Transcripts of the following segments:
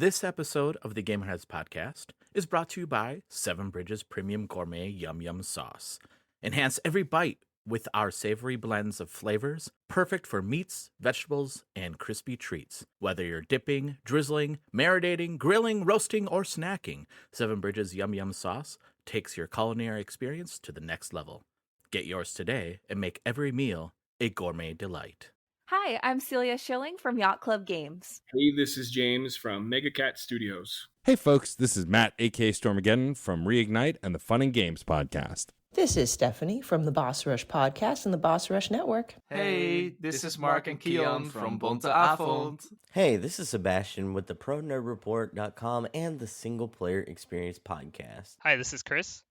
This episode of the Gamerheads podcast is brought to you by Seven Bridges Premium Gourmet Yum Yum Sauce. Enhance every bite with our savory blends of flavors, perfect for meats, vegetables, and crispy treats. Whether you're dipping, drizzling, marinating, grilling, roasting, or snacking, Seven Bridges Yum Yum Sauce takes your culinary experience to the next level. Get yours today and make every meal a gourmet delight. Hi, I'm Celia Schilling from Yacht Club Games. Hey, this is James from Megacat Studios. Hey folks, this is Matt, aka Stormageddon from Reignite and the Fun and Games podcast. This is Stephanie from the Boss Rush podcast and the Boss Rush Network. Hey, this is Mark and Keon from Bunte Avond. Hey, this is Sebastian with the ProNerdReport.com and the Single Player Experience podcast. Hi, this is Chris.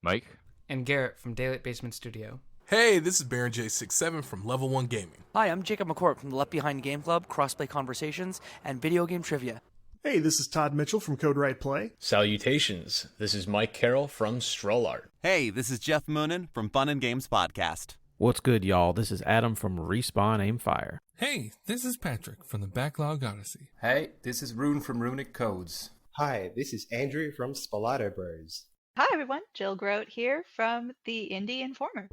Mike. And Garrett from Daylight Basement Studio. Hey, this is Baron J67 from Level 1 Gaming. Hi, I'm Jacob McCourt from the Left Behind Game Club, Crossplay Conversations, and Video Game Trivia. Hey, this is Todd Mitchell from Code Right Play. Salutations, this is Mike Carroll from Stroll Art. Hey, this is Jeff Moonen from Fun and Games Podcast. What's good, y'all? This is Adam from Respawn Aimfire. Hey, this is Patrick from the Backlog Odyssey. Hey, this is Rune from Runic Codes. Hi, this is Andrew from Spalato Bros. Hi everyone, Jill Grodt here from the Indie Informer.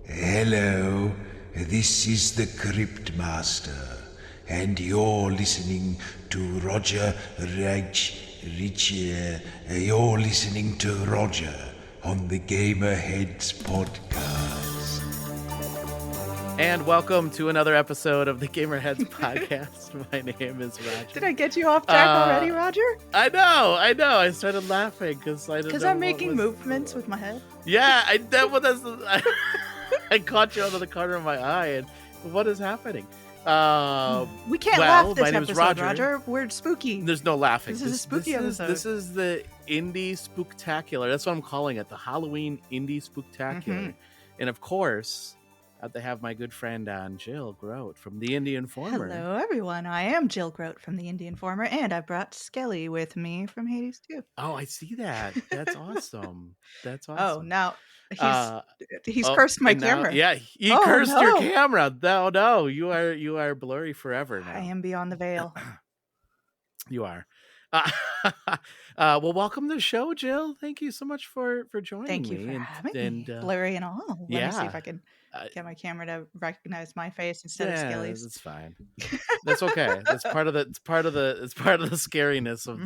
Hello, this is the Crypt Master, and you're listening to Roger you're listening to Roger on the Gamerheads podcast. And welcome to another episode of the Gamerheads podcast. My name is Roger. Did I get you off track already, Roger? I know. I started laughing because I'm making movements with my head. Yeah, I caught you under the corner of my eye. And what is happening? We can't laugh this episode, Roger. We're spooky. There's no laughing. This is a spooky episode. This is the Indie Spooktacular. That's what I'm calling it. The Halloween Indie Spooktacular. Mm-hmm. And of course, I have to have my good friend Jill Grodt from the Indie Informer. Hello, everyone. I am Jill Grodt from the Indie Informer, and I brought Skelly with me from Hades too. Oh, I see that. That's awesome. That's awesome. Oh, now he's cursed my camera. Yeah, he cursed your camera. No, you are blurry forever now. I am beyond the veil. You are. Well, welcome to the show, Jill. Thank you so much for joining me. Thank you for having me. Blurry and all. Let me see if I can get my camera to recognize my face instead of Skelly's. That's fine. That's okay. That's part of the scariness of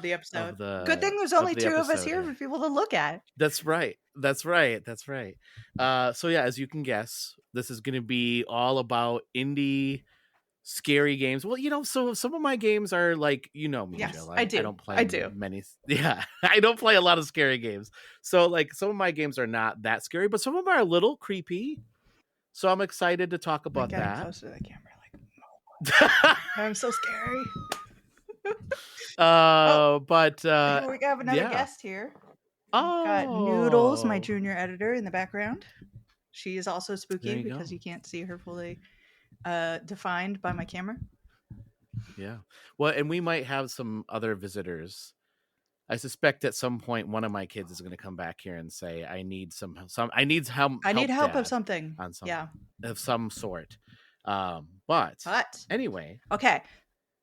the episode. Good thing there's only two of us here for people to look at. That's right. So yeah, as you can guess, this is going to be all about indie scary games. Well, so some of my games are like, me, yes, Jill. I do. I don't play many. Yeah, I don't play a lot of scary games. So like some of my games are not that scary, but some of them are a little creepy. So I'm excited to talk about that. Close to the camera, I'm so scary. But we have another guest here. We've got Noodles, my junior editor, in the background. She is also spooky because you can't see her fully defined by my camera. Yeah. Well, and we might have some other visitors. I suspect at some point one of my kids is going to come back here and say, "I need some I need help. I need help of something. Of some sort." But anyway, okay.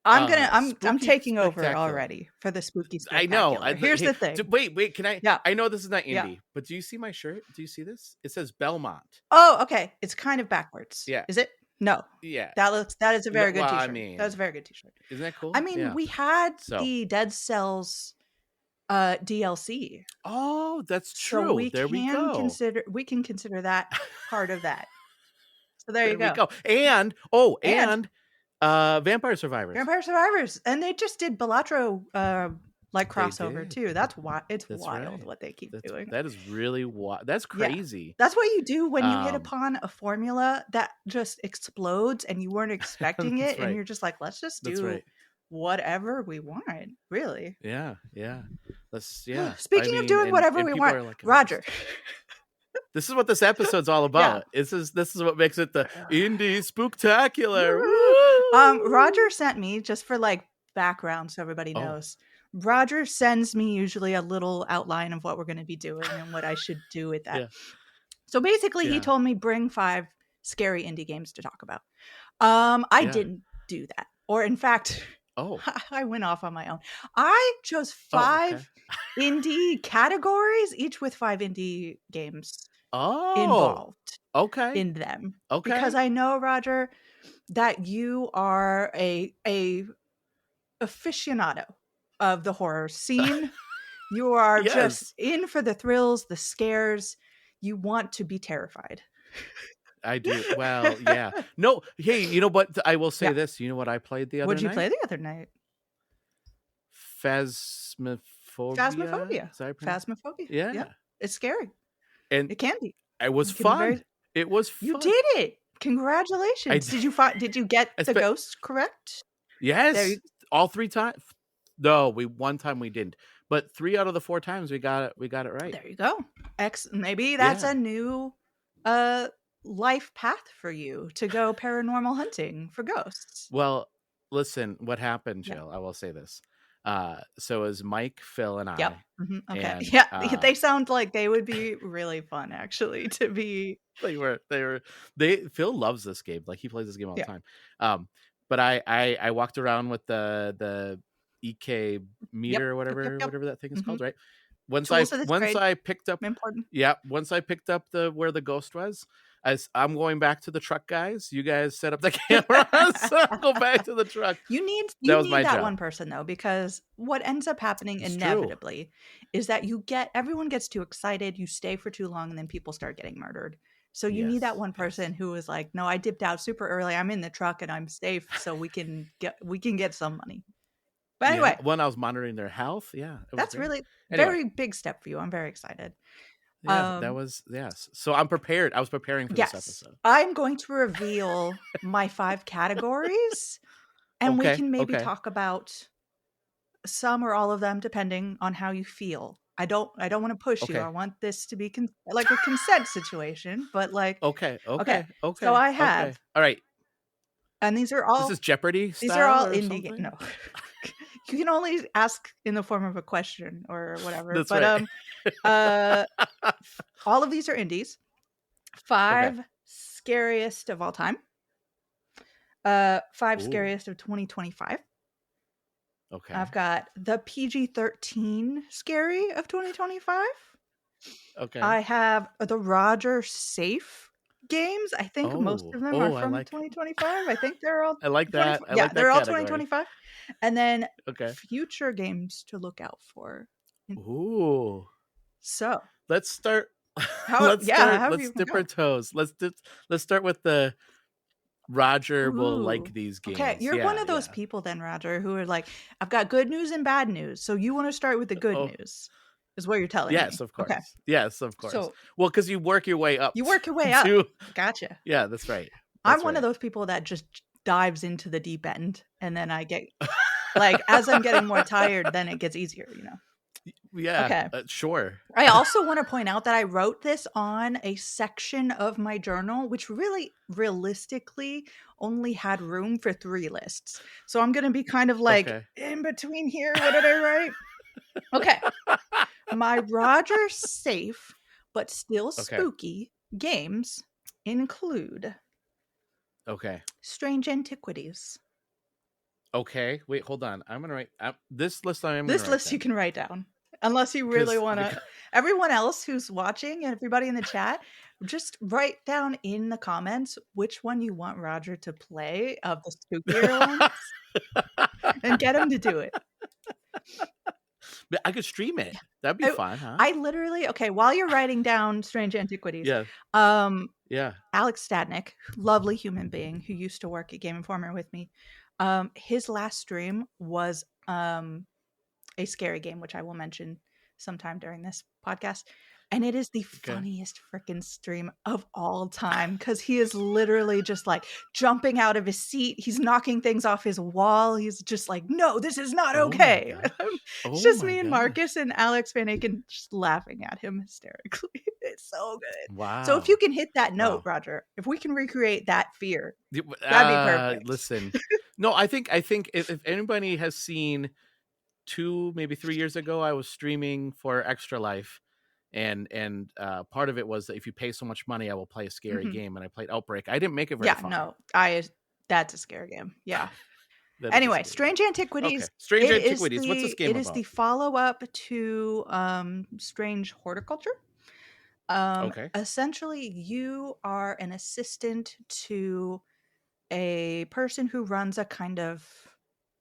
I'm taking over already for the spooky spectacular. I know. Here's the thing. Wait. Can I? Yeah. I know this is not indie, but do you see my shirt? Do you see this? It says Belmont. Oh, okay. It's kind of backwards. Yeah. Is it? No. Yeah. That is a very good t-shirt. I mean, that was a very good t-shirt. Isn't that cool? I mean, we had the Dead Cells DLC. Oh, that's true. So we can consider that part of that. So there you go. And Vampire Survivors. And they just did Balatro crossover too. That's why it's wild what they keep doing. That is really wild. That's crazy. Yeah. That's what you do when you hit upon a formula that just explodes and you weren't expecting it, and you're just like, let's just do whatever we want. Really? Yeah. Speaking of doing whatever we want, like, Roger. This is what this episode's all about. This is what makes it the Indie Spooktacular. Roger sent me, just for like background so everybody knows. Roger sends me usually a little outline of what we're going to be doing and what I should do with that. Yeah. So basically, he told me bring 5 scary indie games to talk about. I didn't do that. Or in fact, Oh. I went off on my own. I chose 5 indie categories, each with 5 indie games involved in them. Because I know, Roger, that you are a aficionado of the horror scene. You are just in for the thrills, the scares. You want to be terrified. I do. Well, yeah. No, hey, you know what? I will say this. You know what I played the other night? What'd you play the other night? Phasmophobia. Phasmophobia. Yeah. It's scary. And it can be. It was fun. It was fun. You did it. Congratulations. Did you get the ghosts correct? Yes. All 3 times. No, one time we didn't. But 3 out of the 4 times we got it right. There you go. Maybe that's a new life path for you to go paranormal hunting for ghosts. Well, listen, what happened, Jill? I will say this. So it was Mike, Phil, and I. Yep. Okay. And, they sound like they would be really fun, actually, to be. Phil loves this game. Like, he plays this game all the time. But I walked around with the EK meter or whatever that thing is called, right? Once I picked up where the ghost was, I'm going back to the truck, guys. You guys set up the camera, so I'll go back to the truck. You need that one person, though, because what ends up happening inevitably is that everyone gets too excited, you stay for too long, and then people start getting murdered. So you need that one person who is like, no, I dipped out super early. I'm in the truck and I'm safe, so we can get some money. But anyway, when I was monitoring their health, that's really very big step for you. I'm very excited. Yeah, that was So I'm prepared. I was preparing for this episode. I'm going to reveal my 5 categories, and we can maybe talk about some or all of them depending on how you feel. I don't want to push you. I want this to be like a consent situation, but like okay. So I have all right, and these are all. This is Jeopardy. These are all indie games. No, you can only ask in the form of a question or whatever. That's but right. All of these are indies. 5 scariest of all time. 5 scariest of 2025. Okay. I've got the PG-13 scary of 2025. Okay. I have the Roger Safe games. I think most of them are from 2025. I think they're all. I like that. They're all 2025. And then future games to look out for. Ooh. So let's start. Let's dip our toes. Let's start with the Roger will like these games. Okay, you're one of those people then, Roger, who are like, I've got good news and bad news. So you want to start with the good news, is what you're telling me. Yes, of course. Okay. Yes, of course. So, well, because you work your way up. You work your way up. Gotcha. Yeah, that's right. I'm one of those people that just dives into the deep end, and then I get like, as I'm getting more tired, then it gets easier, Yeah. Okay. Sure. I also want to point out that I wrote this on a section of my journal, which really realistically only had room for 3 lists. So I'm going to be kind of like in between here. What did I write? Okay. My Roger Safe, but still spooky games include Strange Antiquities. Okay. Wait, hold on. I'm going to write this list. This list you can write down. Unless you really want to. Everyone else who's watching and everybody in the chat, just write down in the comments which one you want Roger to play of the spookier ones and get him to do it. But I could stream it. That'd be fun, huh? I literally, while you're writing down Strange Antiquities, Alex Stadnick, lovely human being who used to work at Game Informer with me, his last stream was a scary game, which I will mention sometime during this podcast. And it is the funniest freaking stream of all time because he is literally just like jumping out of his seat. He's knocking things off his wall. He's just like, no, this is not okay. It's just me and Marcus and Alex Van Aken just laughing at him hysterically. It's so good. Wow. So if you can hit that note, Roger, if we can recreate that fear, that'd be perfect. Listen, no, I think if anybody has seen 2, maybe 3 years ago, I was streaming for Extra Life, and part of it was that if you pay so much money, I will play a scary game, and I played Outbreak. I didn't make it very fun. No, that's a scary game. Yeah. Anyway, Strange Antiquities. Okay. Strange Antiquities. What's this game It about? is the follow-up to Strange Horticulture. Okay. Essentially, you are an assistant to a person who runs a kind of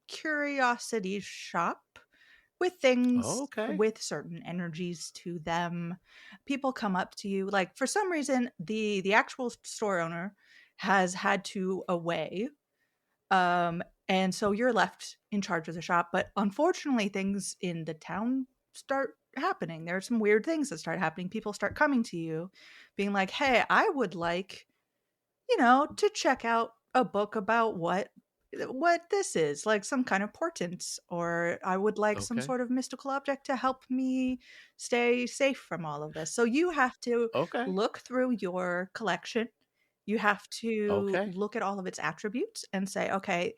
curiosity shop with things with certain energies to them. People come up to you, like for some reason the actual store owner has had to away, and so you're left in charge of the shop. But unfortunately, things in the town start happening. There are some weird things that start happening. People start coming to you being like, hey, I would like, to check out a book about what this is, like some kind of portent, or I would like some sort of mystical object to help me stay safe from all of this. So you have to look through your collection. You have to look at all of its attributes and say, okay,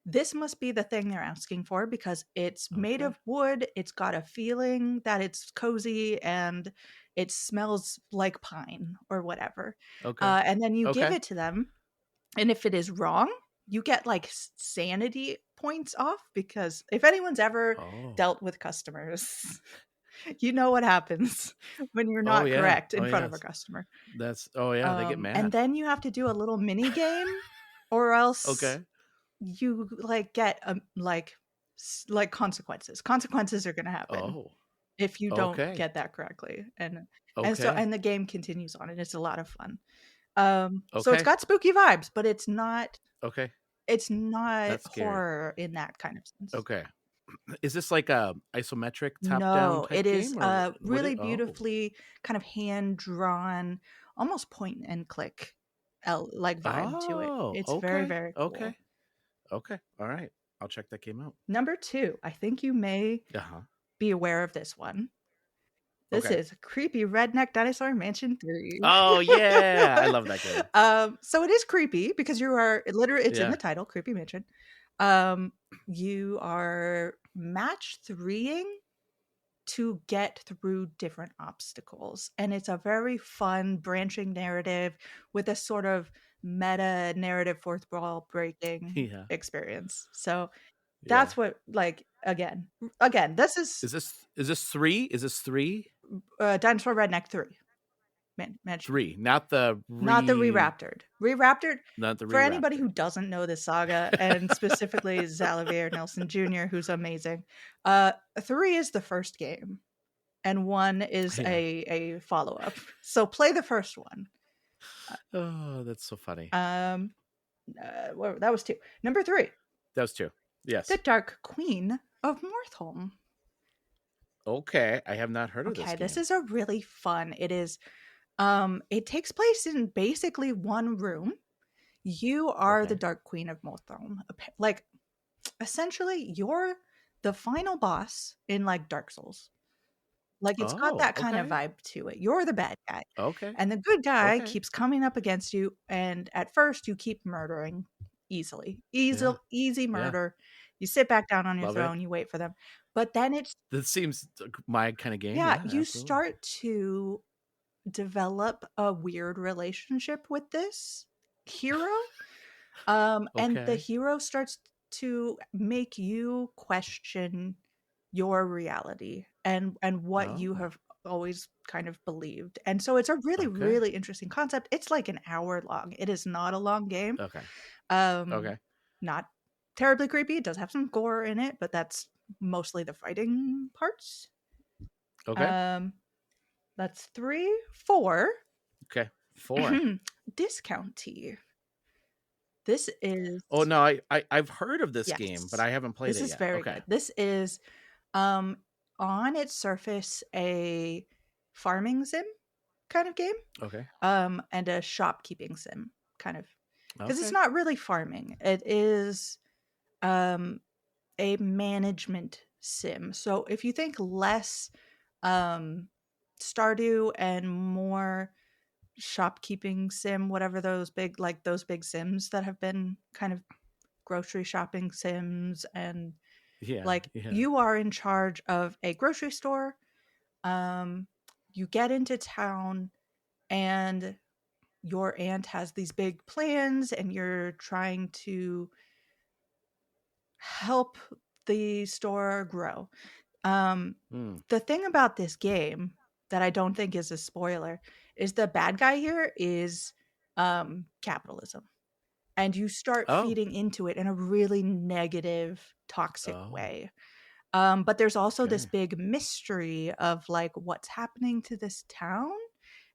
this must be the thing they're asking for because it's made of wood. It's got a feeling that it's cozy and it smells like pine or whatever. And then you give it to them. And if it is wrong, you get like sanity points off, because if anyone's ever dealt with customers, you know what happens when you're not correct in front of a customer. That's they get mad. And then you have to do a little mini game, or else you like get like consequences. Consequences are going to happen if you don't get that correctly, and the game continues on, and it's a lot of fun. So it's got spooky vibes, but it's not. It's not horror in that kind of sense. Okay. Is this like a isometric top down? No, type it is game, really beautifully kind of hand drawn, almost point and click, like vibe to it. It's very, very cool. Okay. All right. I'll check that game out. Number 2, I think you may be aware of this one. This is Creepy Redneck Dinosaur Mansion 3. Oh yeah, I love that game. So it is creepy because you are literally, it's in the title, Creepy Mansion. You are match 3ing to get through different obstacles, and it's a very fun branching narrative with a sort of meta narrative fourth wall breaking experience. So that's what, like, again, this is this 3? Is this 3? Dinosaur Redneck 3. Mansion. 3, not the Re-Raptored. Re-Raptored, not the for anybody who doesn't know this saga, and specifically Xavier Nelson Jr., who's amazing. 3 is the first game, and 1 is a follow-up. So play the first one. Oh, that's so funny. That was 2. Number 3. That was 2. Yes. The Dark Queen of Morthholm. Okay, I have not heard of this game. Okay, this is a really fun. It is. It takes place in basically one room. You are the Dark Queen of Morthholm. Like, essentially, you're the final boss in like Dark Souls. Like, it's got that kind of vibe to it. You're the bad guy. And the good guy keeps coming up against you, and at first you keep murdering easy murder. You sit back down on your throne, you wait for them. But then this seems my kind of game. Yeah, you absolutely. start to develop a weird relationship with this hero. And the hero starts to make you question your reality and what you have always kind of believed. And so it's a really, really interesting concept. It's like an hour long. It is not a long game. Not terribly creepy. It does have some gore in it, but that's mostly the fighting parts. That's 3. 4. Okay, 4. Discount Tea. This is. Oh no, I've heard of this game, but I haven't played it yet. This is very good. This is, on its surface, a farming sim kind of game. And a shopkeeping sim kind of, because it's not really farming. It is, a management sim. So if you think less, Stardew and more shopkeeping sim, whatever those big sims that have been kind of grocery shopping sims, and you are in charge of a grocery store. You get into town and your aunt has these big plans, and you're trying to help the store grow. The thing about this game that I don't think is a spoiler is the bad guy here is capitalism. And you start feeding into it in a really negative, toxic way. But there's also this big mystery of like what's happening to this town,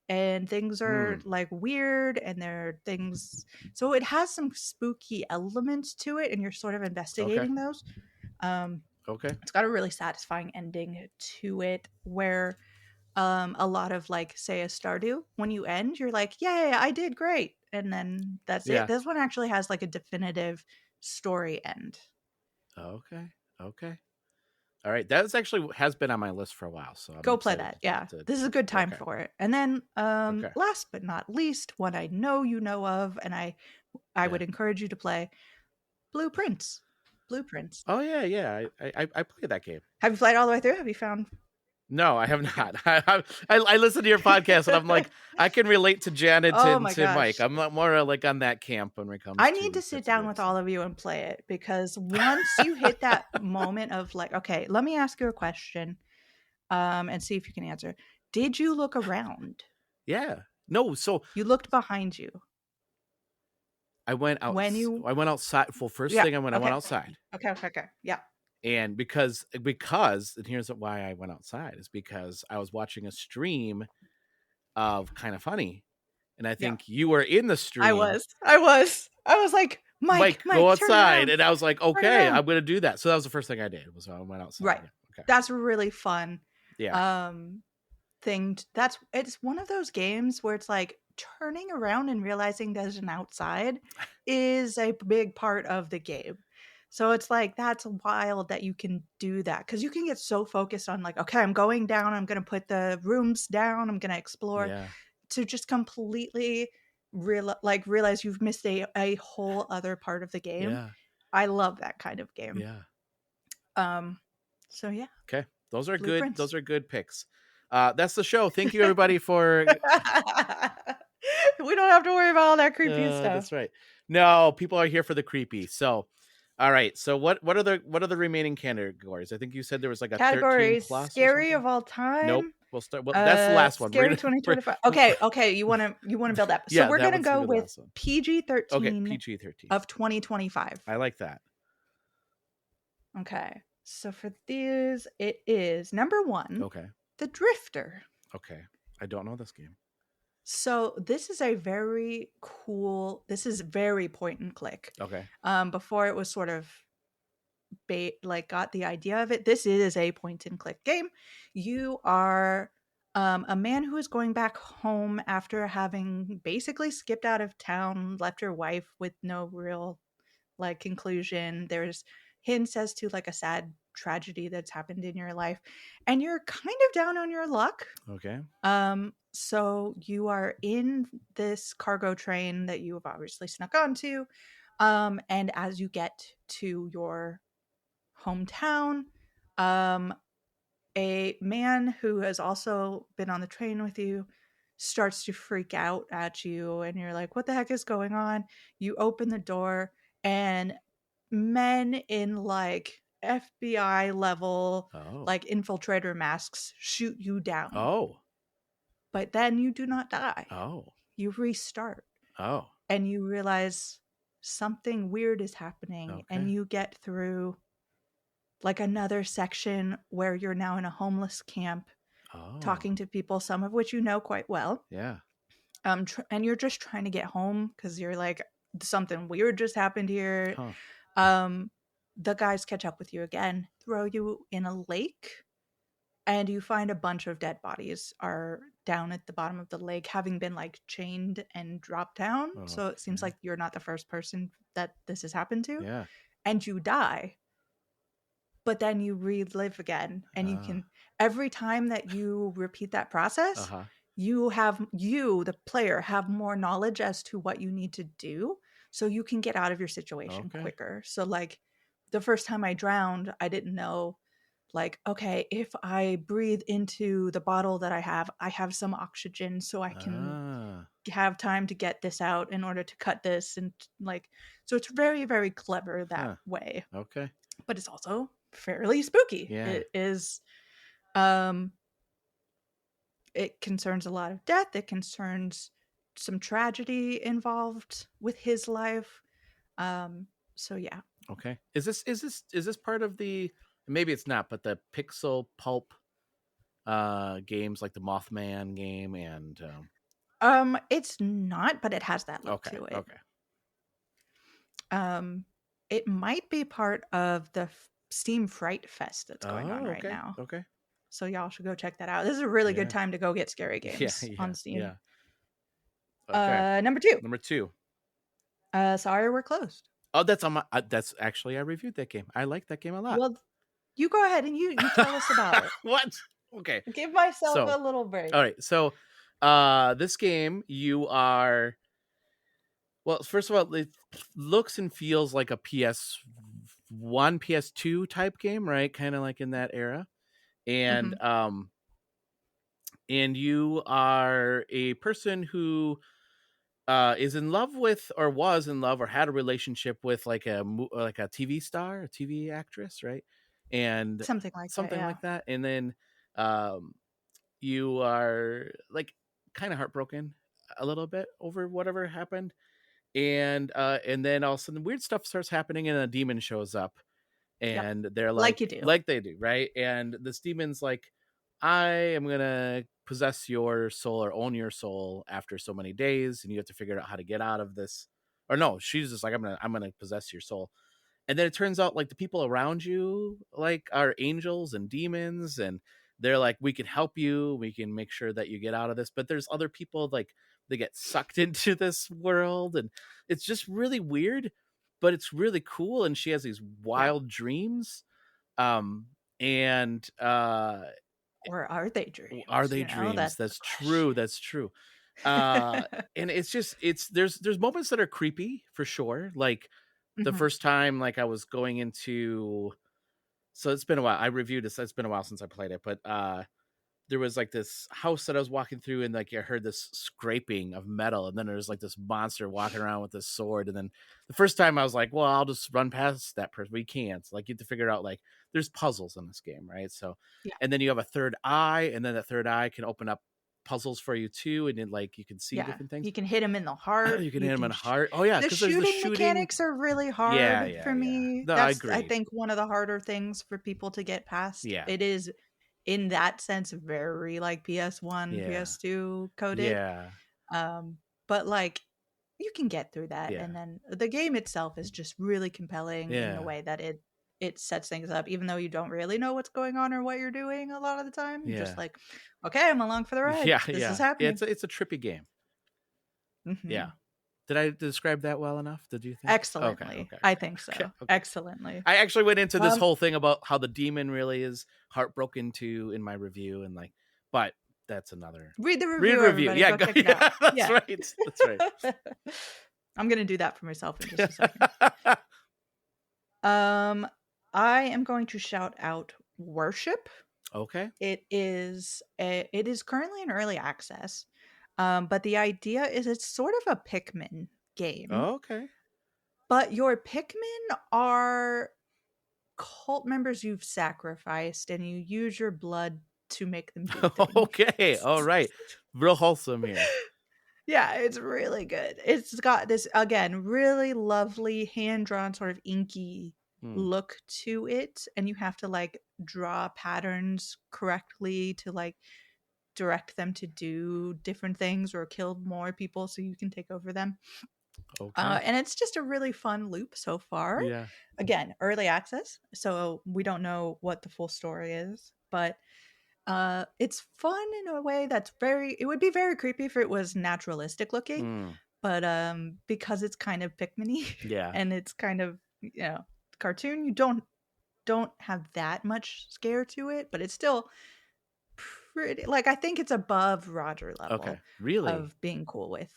and things are like weird, and there are things. So it has some spooky elements to it, and you're sort of investigating those. It's got a really satisfying ending to it where a lot of like say a Stardew, when you end you're like, yay, I did great, and then that's it. This one actually has like a definitive story end. Okay. All right, that actually has been on my list for a while, so go play that. This is a good time for it. And then last but not least, one I know you know of, and I would encourage you to play, Blueprints. Oh yeah. I played that game. Have you played all the way through? Have you found? No, I have not. I listen to your podcast and I'm like, I can relate to Janet and to Mike. I'm more like on that camp when it comes. I need to sit down with all of you and play it, because once you hit that moment of like, okay, let me ask you a question, and see if you can answer. Did you look around? Yeah. No. So you looked behind you. I went out. I went outside. Well, first thing I went outside. Okay. Yeah. And because and here's why I went outside is because I was watching a stream of Kind of Funny, and I think you were in the stream. I was like, Mike, go outside, and I was like, okay, I'm gonna do that. So that was the first thing I did. Was I went outside. Right. Yeah. Okay. That's a really fun. Yeah. Thing. It's one of those games where it's like turning around and realizing there's an outside is a big part of the game. So it's like, that's wild that you can do that, because you can get so focused on like, okay, I'm going down, I'm going to put the rooms down, I'm going to explore, to just completely realize you've missed a whole other part of the game. Yeah. I love that kind of game. Yeah. So yeah. Okay. Those are Blueprints. good. Those are good picks. That's the show. Thank you everybody for. We don't have to worry about all that creepy stuff. That's right. No, people are here for the creepy. So, all right. So what are the remaining categories? I think you said there was like a categories 13 plus. Scary of all time. Nope. We'll start. Well, that's the last one. Scary 2025. Okay. You want to build up. So we're gonna go with PG-13. Okay, PG-13 of 2025. I like that. Okay. So for these, it is number 1. Okay. The Drifter. Okay. I don't know this game. So this is a very cool. This is very point and click. Okay. Before it was sort of got the idea of it. This is a point and click game. You are a man who is going back home after having basically skipped out of town, left your wife with no real conclusion. There's hints as to like a sad tragedy that's happened in your life, and you're kind of down on your luck. Okay. So you are in this cargo train that you have obviously snuck onto, and as you get to your hometown, a man who has also been on the train with you starts to freak out at you, and you're like, what the heck is going on? You open the door, and men in like FBI level like infiltrator masks shoot you down. But then you do not die. You restart. And you realize something weird is happening, and you get through like another section where you're now in a homeless camp, talking to people, some of which you know quite well. Yeah. And you're just trying to get home because you're like, something weird just happened here. The guys catch up with you again, throw you in a lake, and you find a bunch of dead bodies are down at the bottom of the lake, having been like chained and dropped down. So it seems like you're not the first person that this has happened to. Yeah. And you die. But then you relive again, and you can, every time that you repeat that process, you, the player, have more knowledge as to what you need to do, so you can get out of your situation quicker. So like the first time I drowned, I didn't know, like, okay, if I breathe into the bottle that I have some oxygen, so I can have time to get this out in order to cut this, and like, so it's very, very clever that way. Okay. But it's also fairly spooky. Yeah. It is it concerns a lot of death. It concerns some tragedy involved with his life. So yeah. Okay. Is this part of the, maybe it's not, but the pixel pulp games like the Mothman game and it's not, but it has that look to it. Okay. It might be part of the Steam Fright Fest that's going on right okay. now. Okay. So y'all should go check that out. This is a really good time to go get scary games on Steam. Yeah. Okay. Number two. Number two. Sorry, We're Closed. Oh, that's on my. That's actually, I reviewed that game. I like that game a lot. Well, you go ahead and you tell us about it. What? Okay. Give myself a little break. All right. So, this game, you are. Well, first of all, it looks and feels like a PS1, PS2 type game, right? Kind of like in that era. And and you are a person who is in love with, or was in love, or had a relationship with like a TV star, a TV actress, right? And something like that. And then you are like kind of heartbroken a little bit over whatever happened, and then all of a sudden weird stuff starts happening, and a demon shows up. And they're like you do. Like they do, right? And this demon's like, I am gonna possess your soul or own your soul after so many days, and you have to figure out how to get out of this. Or no, she's just like, I'm gonna possess your soul. And then it turns out like the people around you like are angels and demons, and they're like, we can help you, we can make sure that you get out of this. But there's other people like they get sucked into this world, and it's just really weird. But it's really cool, and she has these wild dreams, and or are they dreams? Are they dreams? That's true. That's true. And it's just there's moments that are creepy for sure. Like the first time, like I was going into, so it's been a while. I reviewed this. It's been a while since I played it, but there was like this house that I was walking through, and like I heard this scraping of metal, and then there's like this monster walking around with this sword. And then the first time I was like, well, I'll just run past that person. But you can't. Like you have to figure out like there's puzzles in this game, right? So and then you have a third eye, and then that third eye can open up puzzles for you too, and then like you can see different things. You can hit him in the heart. You can hit him in the heart. Oh yeah, the shooting mechanics are really hard for me. No, That's, I agree. I think one of the harder things for people to get past. Yeah, it is in that sense very like PS1, PS2 coded. But like you can get through that, and then the game itself is just really compelling in the way that it sets things up, even though you don't really know what's going on or what you're doing a lot of the time. You're just like, okay, I'm along for the ride. This is happening. It's a trippy game. Yeah. Did I describe that well enough? Did you think? Excellently. Okay. I think so. Excellently. I actually went into this whole thing about how the demon really is heartbroken too in my review, and like, but that's another. Read the review. Yeah, go check it out. That's right. That's right. I'm gonna do that for myself in just a second. I am going to shout out Worship. Okay. It is currently in early access. But the idea is it's sort of a Pikmin game. Oh, okay. But your Pikmin are cult members you've sacrificed, and you use your blood to make them do things. Okay. All right. Real wholesome here. Yeah, it's really good. It's got this, again, really lovely hand-drawn sort of inky look to it, and you have to like draw patterns correctly to like direct them to do different things or kill more people so you can take over them. Okay. And it's just a really fun loop so far. Yeah. Again, early access, so we don't know what the full story is, but it's fun in a way that's it would be very creepy if it was naturalistic looking, but because it's kind of Pikmin-y, and it's kind of, cartoon, you don't have that much scare to it, but it's still pretty, like, I think it's above Roger level. Okay. Really? Of being cool with.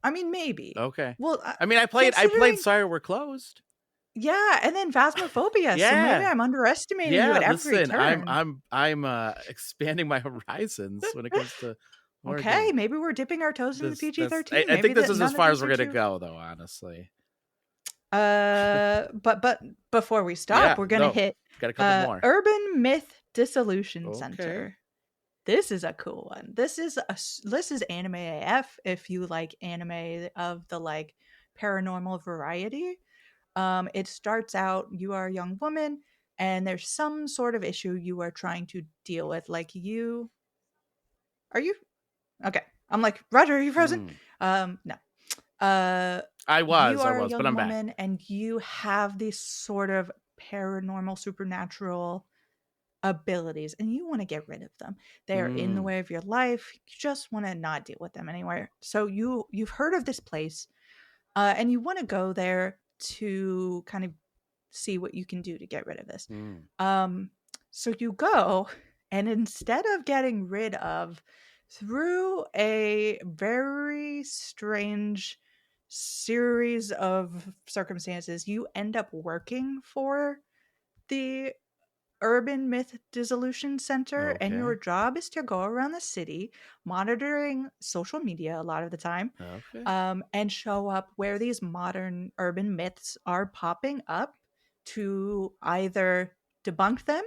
I mean, maybe. Okay. Well, I mean, I played Sorry We're Closed. Yeah, and then Phasmophobia. So maybe I'm underestimating you at every turn. I'm expanding my horizons when it comes to Okay, maybe we're dipping our toes into PG-13. I think this is as far as we're gonna go, though. Honestly. But before we stop, we're gonna hit got a couple more. Urban Myth Dissolution Center. This is a cool one. This is anime AF if you like anime of the like paranormal variety. It starts out, you are a young woman and there's some sort of issue you are trying to deal with. Like okay. I'm like, Roger, are you frozen? No. I was, but I'm back. And you have these sort of paranormal, supernatural abilities, and you want to get rid of them. They are in the way of your life. You just want to not deal with them anywhere. So you've heard of this place, and you want to go there to kind of see what you can do to get rid of this. So you go, and instead of getting rid of, through a very strange series of circumstances, you end up working for the Urban Myth Dissolution Center, and your job is to go around the city monitoring social media a lot of the time, and show up where these modern urban myths are popping up to either debunk them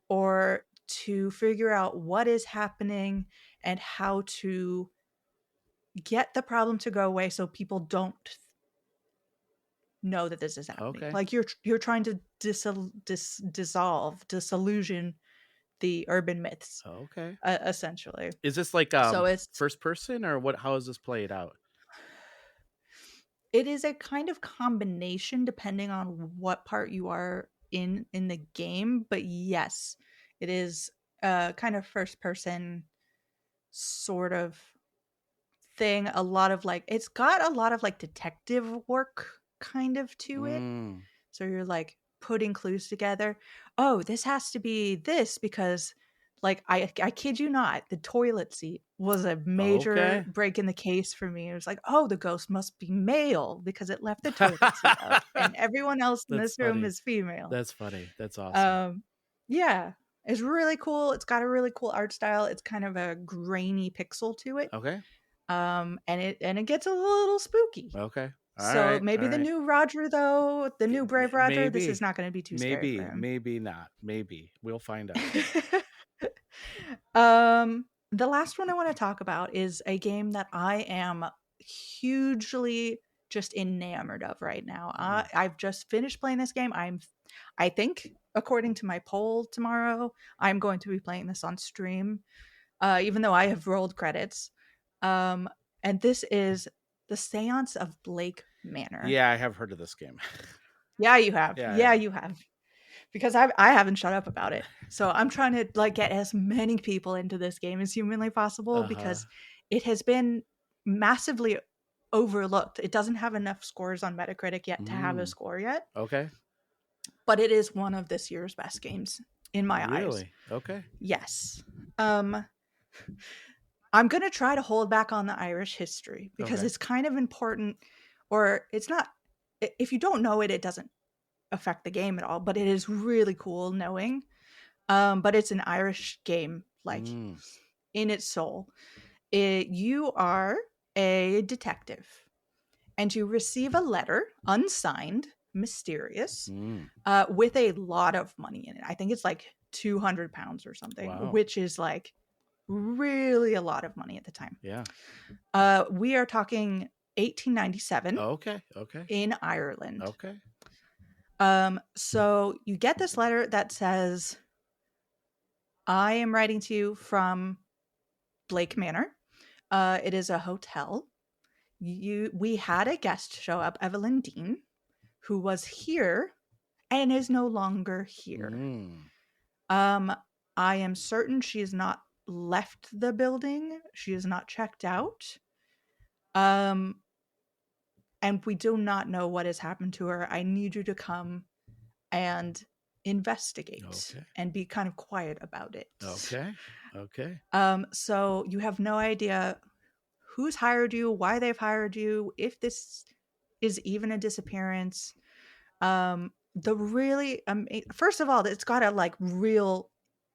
or to figure out what is happening and how to get the problem to go away so people don't know that this is happening. Like you're trying to disillusion the urban myths. Essentially. Is this like so it's first person, or what? How is this played out? It is a kind of combination depending on what part you are in the game, but yes, it is a kind of first person sort of thing. A lot of like, it's got a lot of like detective work kind of to it. So you're like putting clues together. Oh, this has to be this because like I kid you not, the toilet seat was a major break in the case for me. It was like, oh, the ghost must be male because it left the toilet seat up and everyone else in this room is female. That's funny. That's awesome. Yeah, it's really cool. It's got a really cool art style. It's kind of a grainy pixel to it. And it gets a little spooky. So maybe the new Roger, though, the new Brave Roger, this is not going to be too scary for him. Maybe not. Maybe. We'll find out. The last one I want to talk about is a game that I am hugely just enamored of right now. I've just finished playing this game. I think, according to my poll tomorrow, I'm going to be playing this on stream, even though I have rolled credits. And this is The Seance of Blake Manor. Yeah, I have heard of this game. Yeah, you have. Yeah, you have. Because I haven't shut up about it. So I'm trying to like get as many people into this game as humanly possible because it has been massively overlooked. It doesn't have enough scores on Metacritic yet to have a score yet. But it is one of this year's best games in my eyes. Really? Yes. I'm going to try to hold back on the Irish history because it's kind of important, or it's not. If you don't know it, it doesn't affect the game at all, but it is really cool knowing. But it's an Irish game, like in its soul. You are a detective and you receive a letter, unsigned, mysterious, with a lot of money in it. I think it's like £200 or something, which is like really a lot of money at the time. We are talking 1897. In Ireland. So you get this letter that says, I am writing to you from Blake Manor. It is a hotel. We had a guest show up, Evelyn Dean, who was here and is no longer here. I am certain she has not left the building. She is not checked out. And we do not know what has happened to her. I need you to come and investigate and be kind of quiet about it. So you have no idea who's hired you, why they've hired you, if this is even a disappearance. First of all, it's got a like real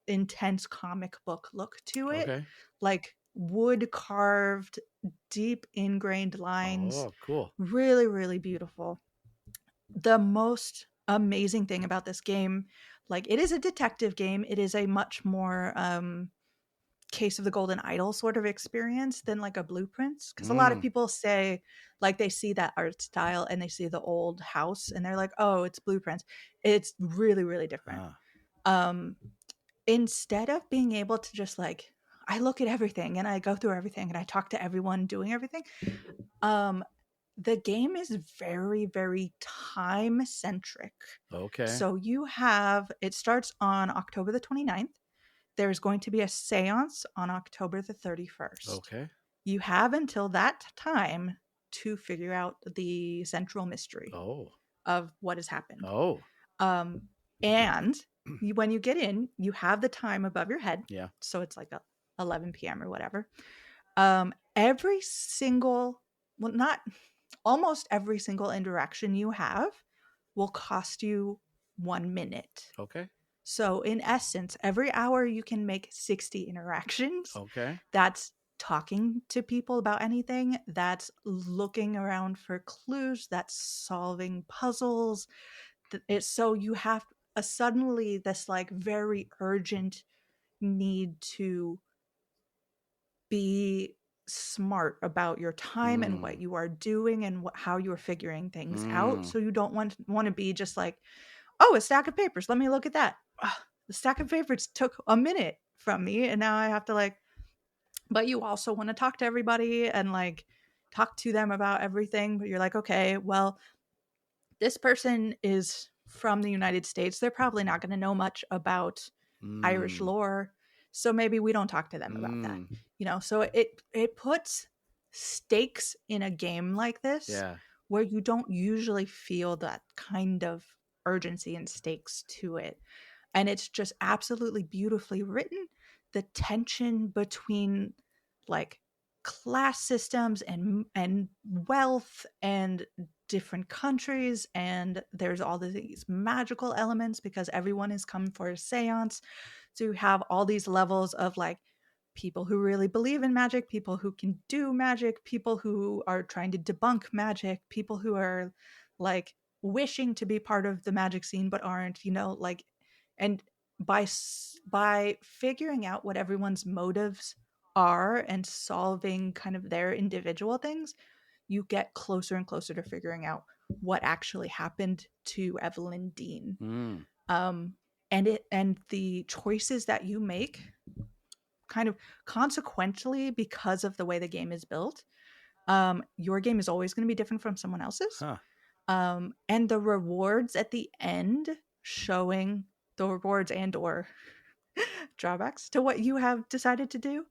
intense comic book look to it. Like wood carved, deep ingrained lines. Oh, cool. Really, really beautiful. The most amazing thing about this game, like, it is a detective game. It is a much more Case of the Golden Idol sort of experience than like a Blueprints, because a lot of people say, like, they see that art style and they see the old house and they're like, oh, it's Blueprints. It's really, really different. Instead of being able to just like, I look at everything and I go through everything and I talk to everyone doing everything, the game is very, very time centric. Okay. So it starts on October the 29th. There's going to be a seance on October the 31st. Okay. You have until that time to figure out the central mystery of what has happened. And when you get in, you have the time above your head. Yeah. So it's like 11 p.m. or whatever. Almost every single interaction you have will cost you 1 minute. Okay. So in essence, every hour you can make 60 interactions. Okay. That's talking to people about anything. That's looking around for clues. That's solving puzzles. So you have suddenly this like very urgent need to be smart about your time and what you are doing and how you're figuring things out. So you don't want to be just like, oh, a stack of papers, let me look at that. The stack of papers took a minute from me and now I have to like, but you also want to talk to everybody and like talk to them about everything. But you're like, okay, well, this person is from the United States. They're probably not going to know much about Irish lore. So maybe we don't talk to them about that. You know, so it puts stakes in a game like this where you don't usually feel that kind of urgency and stakes to it. And it's just absolutely beautifully written. The tension between like class systems and wealth and different countries, and there's all these magical elements because everyone has come for a seance. So you have all these levels of like people who really believe in magic, people who can do magic, people who are trying to debunk magic, people who are like wishing to be part of the magic scene but aren't, you know, like, and by figuring out what everyone's motives are and solving kind of their individual things, you get closer and closer to figuring out what actually happened to Evelyn Dean. And the choices that you make kind of consequentially because of the way the game is built, your game is always going to be different from someone else's. And the rewards at the end, showing the rewards and or drawbacks to what you have decided to do,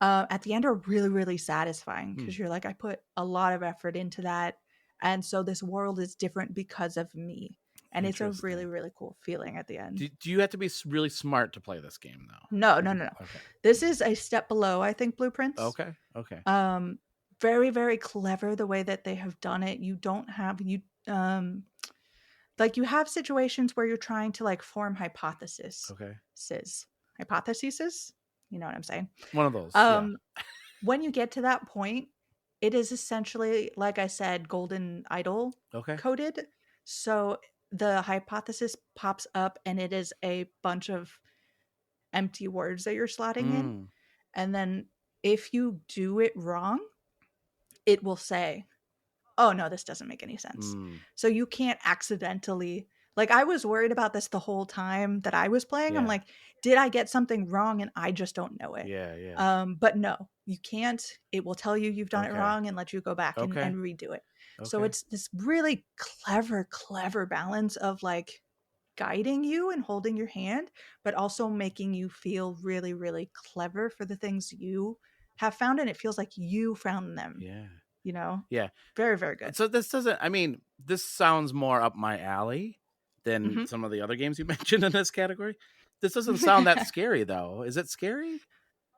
at the end are really, really satisfying because you're like, I put a lot of effort into that. And so this world is different because of me. And it's a really, really cool feeling at the end. Do you have to be really smart to play this game, though? No. Okay. This is a step below, I think, Blueprints. Okay. Very, very clever the way that they have done it. You don't have like you have situations where you're trying to like form hypotheses. Hypotheses. You know what I'm saying? One of those. When you get to that point, it is essentially, like I said, Golden Idol coded. So the hypothesis pops up and it is a bunch of empty words that you're slotting in. And then if you do it wrong, it will say, oh no, this doesn't make any sense. So you can't accidentally, like, I was worried about this the whole time that I was playing. I'm like, did I get something wrong and I just don't know it? But no, you can't. It will tell you you've done it wrong and let you go back and redo it. So it's this really clever balance of like guiding you and holding your hand, but also making you feel really, really clever for the things you have found. And it feels like you found them. You know? Very, very good. So this sounds more up my alley than some of the other games you mentioned in this category. This doesn't sound that scary, though. Is it scary?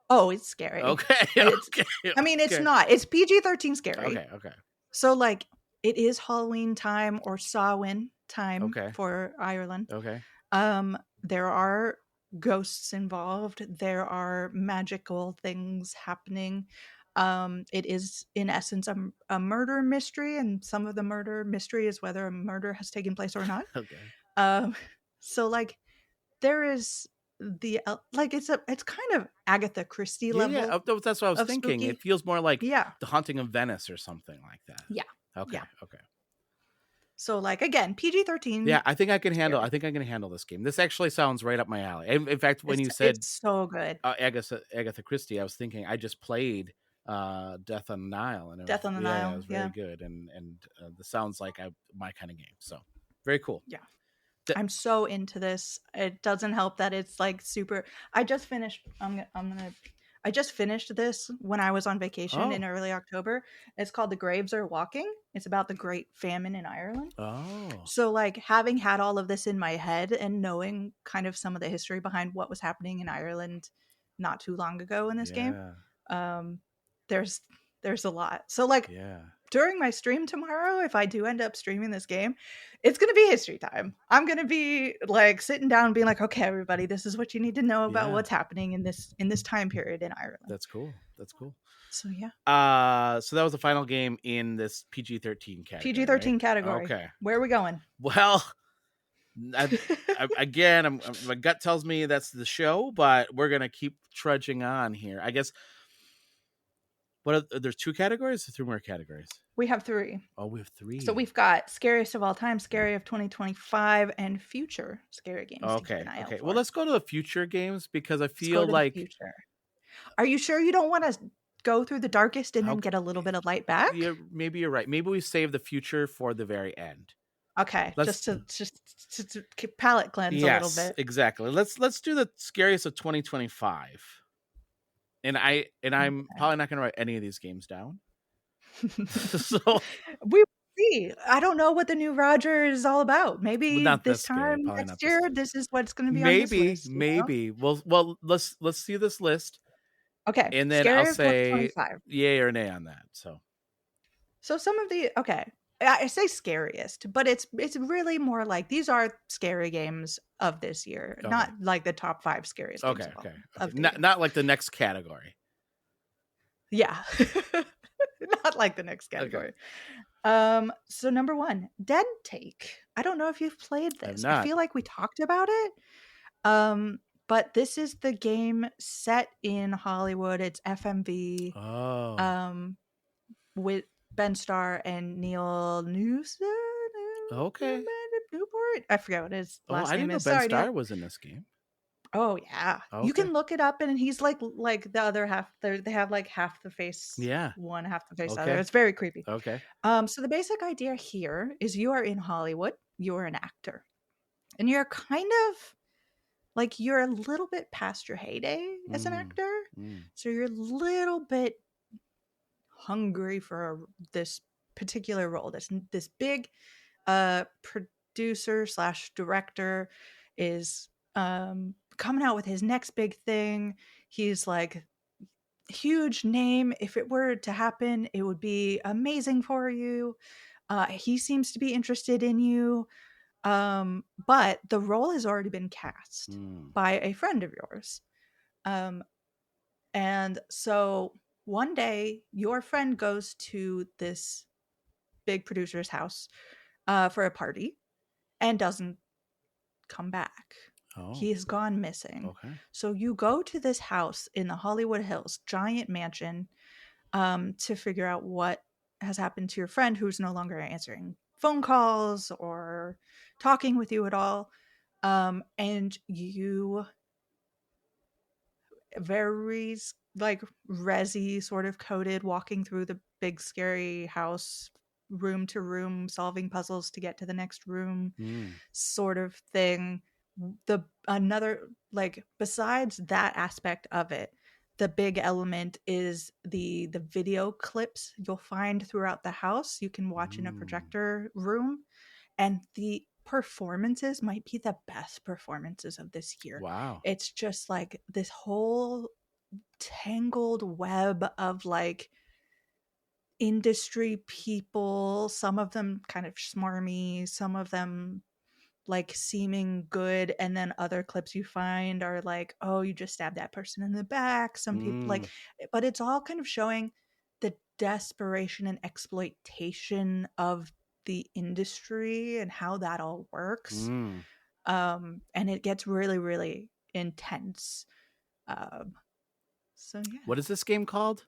Oh, it's scary. I mean, it's not. It's PG-13 scary. Okay. So, like, it is Halloween time or Samhain time for Ireland. Okay. There are ghosts involved. There are magical things happening. It is in essence a murder mystery, and some of the murder mystery is whether a murder has taken place or not. Okay. So like there is the like it's kind of Agatha Christie level. Yeah. That's what I was thinking. Spooky. It feels more like Yeah. The Haunting of Venice or something like that. Yeah. Okay. Yeah. Okay. So like again, PG-13. Yeah, I think I can handle. I think I can handle this game. This actually sounds right up my alley. In fact, when you said it's so good, Agatha Christie, I was thinking I just played Death on the Nile, and Death on the Nile. it was very good, and this sounds like my kind of game. So very cool. Yeah. I'm so into this. It doesn't help that it's like super. I just finished. I just finished this when I was on vacation in early October. It's called The Graves Are Walking. It's about the Great Famine in Ireland. Oh. So like having had all of this in my head and knowing kind of some of the history behind what was happening in Ireland not too long ago in this game, there's a lot. So like during my stream tomorrow, if I do end up streaming this game, it's going to be history time. I'm going to be like sitting down and being like, okay, everybody, this is what you need to know about what's happening in this time period in Ireland. That's cool. That's cool. So yeah. So that was the final game in this PG-13 category. PG-13 category. Okay. Where are we going? Well, again, my gut tells me that's the show, but we're going to keep trudging on here. I guess. There's 2 categories or 3 more categories? We have 3. Oh, we have 3. So we've got scariest of all time, scary of 2025, and future scary games. Okay. Okay. Well, let's go to the future games because I feel like. Are you sure you don't want to go through the darkest and then get a little bit of light back? Yeah, maybe you're right. Maybe we save the future for the very end. Okay, just to palate cleanse a little bit. Exactly. Let's do the scariest of 2025. And I'm probably not going to write any of these games down. So we see. I don't know what the new Roger is all about. Maybe this time next year, this is what's going to be on this list. Maybe. Well, let's see this list. Okay. And then I'll say yay or nay on that. So some of the I say scariest, but it's really more like these are scary games of this year, not like the top 5 scariest games. Not like the next category. Yeah. Not like the next category. So number 1, Dead Take. I don't know if you've played this. I feel like we talked about it. But this is the game set in Hollywood. It's FMV. With Ben Starr and Neil Newsom. Okay. Newport. I forget what his last name is. I didn't know Ben Starr was in this game. Oh yeah. Okay. You can look it up, and he's like the other half. They have like half the face. Yeah. One half the face other. It's very creepy. Okay. So the basic idea here is you are in Hollywood. You are an actor, and you're kind of like you're a little bit past your heyday as an actor. So you're a little bit hungry for this particular role. This big producer / director is coming out with his next big thing. He's like huge name. If it were to happen, it would be amazing for you. He seems to be interested in you. But the role has already been cast by a friend of yours. And so one day your friend goes to this big producer's house for a party and doesn't come back. He has gone missing. So you go to this house in the Hollywood Hills, giant mansion, to figure out what has happened to your friend who's no longer answering phone calls or talking with you at all. And you very like resi sort of coded walking through the big scary house, room to room, solving puzzles to get to the next room sort of thing. Another like besides that aspect of it, the big element is the video clips you'll find throughout the house. You can watch in a projector room, and the performances might be the best performances of this year. Wow. It's just like this whole tangled web of like industry people, some of them kind of smarmy, some of them like seeming good, and then other clips you find are like, oh, you just stabbed that person in the back. Some people like, but it's all kind of showing the desperation and exploitation of the industry and how that all works. And it gets really, really intense. So yeah. What is this game called?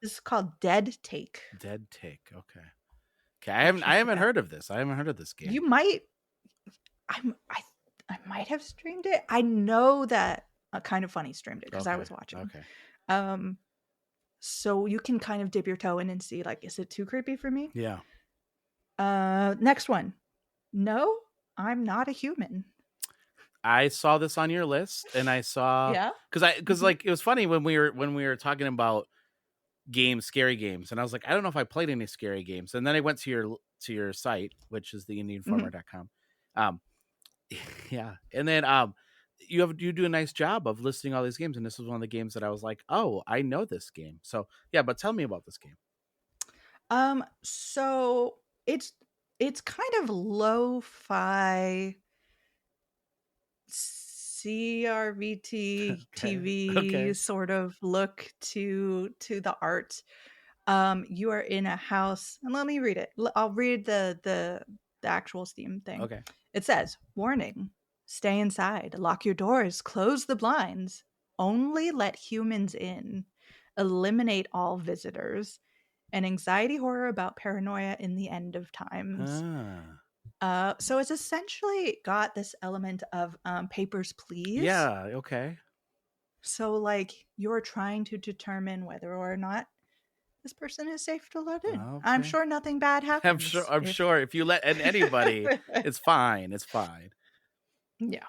This is called Dead Take. Dead Take. Okay. I haven't heard of this. I haven't heard of this game. You might. I might have streamed it. I know that Kind of Funny streamed it because I was watching. Okay. So you can kind of dip your toe in and see, like, is it too creepy for me? Yeah. Next one. No, I'm not a human. I saw this on your list, and I saw because like it was funny when we were talking about scary games, and I was like, I don't know if I played any scary games, and then I went to your site, which is theindieinformer.com. Yeah, and then you do a nice job of listing all these games, and this was one of the games that I was like, oh, I know this game. So yeah, but tell me about this game. So it's kind of lo-fi CRVT TV sort of look to the art. You are in a house, and let me read it. I'll read the actual Steam thing. Okay. It says, warning, stay inside, lock your doors, close the blinds, only let humans in, eliminate all visitors, an anxiety horror about paranoia in the end of times. So it's essentially got this element of Papers, Please. Yeah, okay. So like you're trying to determine whether or not this person is safe to let in. Okay. I'm sure nothing bad happens. I'm sure if you let in anybody, it's fine. It's fine. Yeah.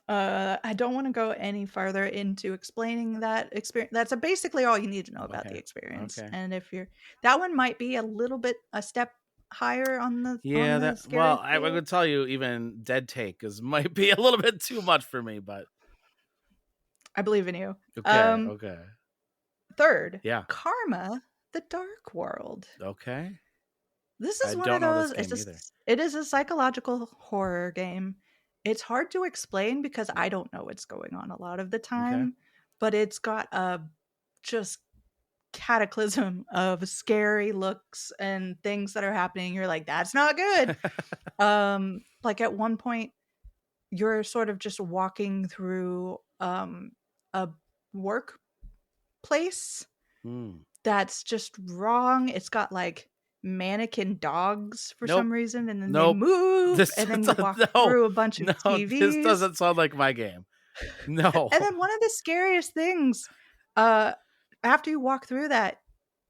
I don't want to go any farther into explaining that experience. That's basically all you need to know about the experience. Okay. And if that one might be a step higher on the scary I would tell you even Dead Take might be a little bit too much for me, but I believe in you. Okay. Third, Karma, the Dark World. Okay. This is one of those. It is a psychological horror game. It's hard to explain because I don't know what's going on a lot of the time, but it's got a just cataclysm of scary looks and things that are happening. You're like, that's not good. Like at one point, you're sort of just walking through a workplace that's just wrong. It's got like mannequin dogs for some reason, and then they move, and then you walk through a bunch of TVs. This doesn't sound like my game. No. And then one of the scariest things, after you walk through that,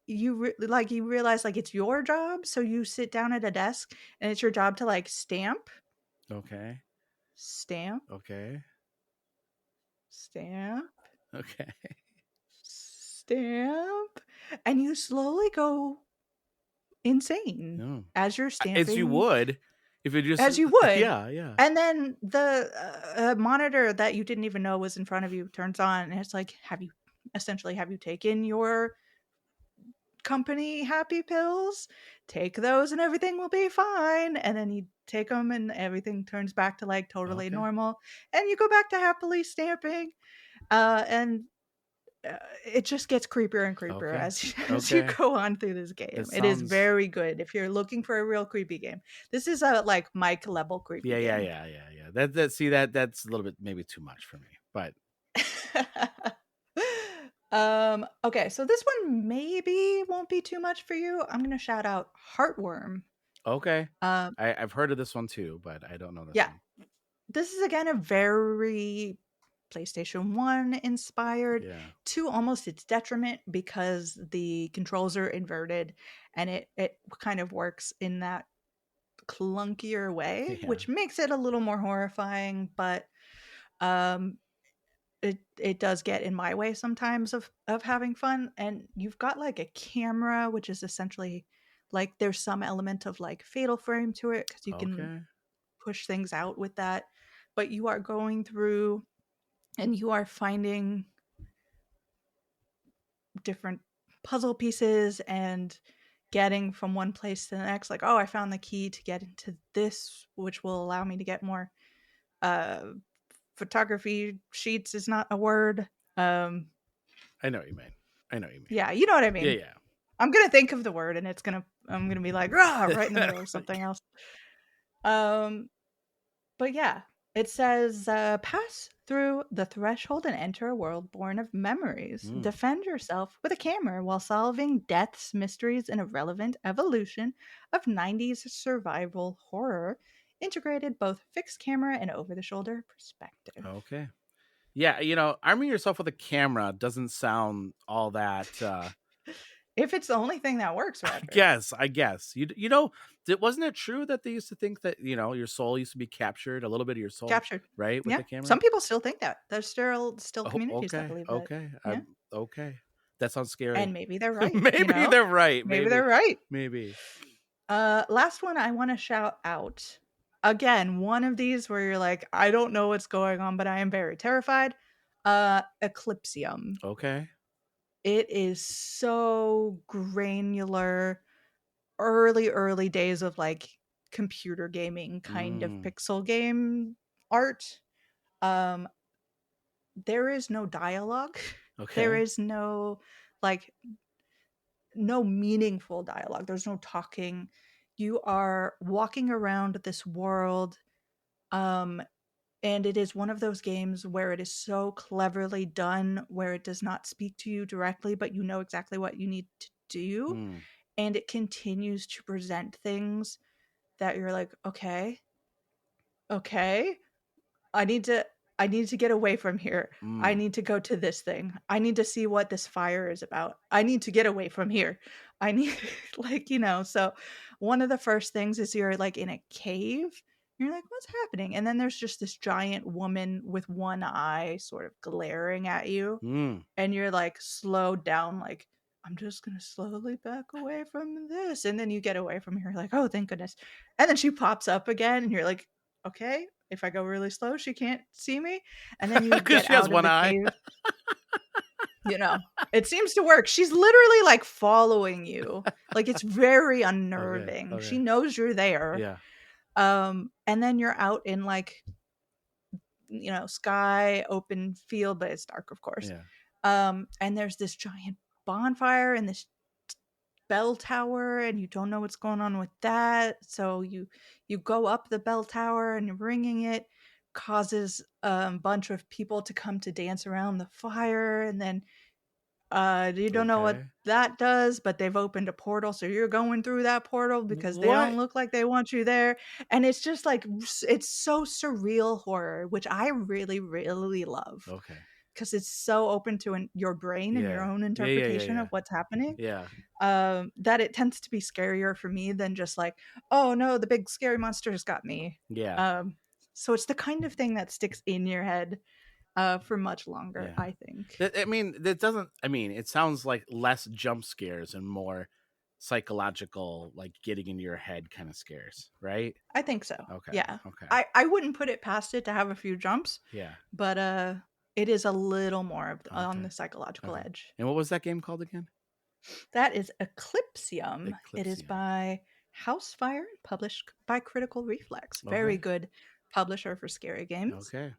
you realize like it's your job, so you sit down at a desk, and it's your job to like stamp. Okay. Stamp. Okay. Stamp. Okay. Stamp, and you slowly go insane as you're stamping, as you would if you just as you would. Yeah. And then the monitor that you didn't even know was in front of you turns on, and it's like, have you taken your company happy pills? Take those and everything will be fine. And then you take them and everything turns back to like totally normal, and you go back to happily stamping, and it just gets creepier and creepier as you go on through this game. It is very good if you're looking for a real creepy game. This is a like Mike level creepy game. Yeah. That's a little bit maybe too much for me, but okay, so this one maybe won't be too much for you. I'm gonna shout out Heartworm. Okay. I've heard of this one too, but I don't know this one. This is again a very PlayStation 1 inspired, to almost its detriment, because the controls are inverted and it kind of works in that clunkier way, which makes it a little more horrifying, but it does get in my way sometimes of having fun. And you've got like a camera, which is essentially like there's some element of like fatal frame to it because you can push things out with that, but you are going through and you are finding different puzzle pieces and getting from one place to the next. Like, oh, I found the key to get into this, which will allow me to get more Photography sheets is not a word. I know what you mean. Yeah, you know what I mean. Yeah. I'm gonna think of the word, and I'm gonna be like, right in the middle of something else. But yeah, it says, pass through the threshold and enter a world born of memories. Defend yourself with a camera while solving death's mysteries in a relevant evolution of 90s survival horror, integrated both fixed camera and over-the-shoulder perspective. Okay. Yeah, arming yourself with a camera doesn't sound all that... If it's the only thing that works, Roger. I guess. Wasn't it true that they used to think that, your soul used to be captured, a little bit of your soul? Captured. Right? With the camera? Some people still think that. There's still communities that believe that. Okay. Yeah. Okay. That sounds scary. And maybe they're right. Maybe they're right. Maybe they're right. Maybe. Last one I want to shout out. Again, one of these where you're like, I don't know what's going on, but I am very terrified. Eclipsium. Okay. It is so granular. Early days of like computer gaming kind of pixel game art. There is no dialogue. Okay. There is no meaningful dialogue. There's no talking. You are walking around this world, and it is one of those games where it is so cleverly done, where it does not speak to you directly, but you know exactly what you need to do. And it continues to present things that you're like, okay, I need to get away from here. I need to go to this thing. I need to see what this fire is about. I need to get away from here. I need so one of the first things is you're like in a cave. You're like, what's happening? And then there's just this giant woman with one eye sort of glaring at you. And you're like slowed down, like, I'm just going to slowly back away from this. And then you get away from her, like, oh, thank goodness. And then she pops up again and you're like, okay, if I go really slow, she can't see me. And then you get she has out one of the eye. cave. It seems to work. She's literally like following you. Like, it's very unnerving. Okay. She knows you're there. Yeah. And then you're out in like, sky, open field, but it's dark, of course. Yeah. And there's this giant bonfire and this bell tower, and you don't know what's going on with that. So you go up the bell tower and you're ringing it, causes a bunch of people to come to dance around the fire, and then you don't know what that does, but they've opened a portal, so you're going through that portal because they don't look like they want you there. And it's just like, it's so surreal horror, which I really, really love. Okay. Because it's so open to your brain and your own interpretation of what's happening. Yeah. That it tends to be scarier for me than just like, oh no, the big scary monster has got me. Yeah. So it's the kind of thing that sticks in your head for much longer, I think. It sounds like less jump scares and more psychological, like getting into your head kind of scares, right? I think so. Okay. Yeah. Okay. I wouldn't put it past it to have a few jumps. Yeah. But it is a little more on the psychological edge. And what was that game called again? That is Eclipsium. It is by Housefire, published by Critical Reflex. Very good publisher for scary games. Okay.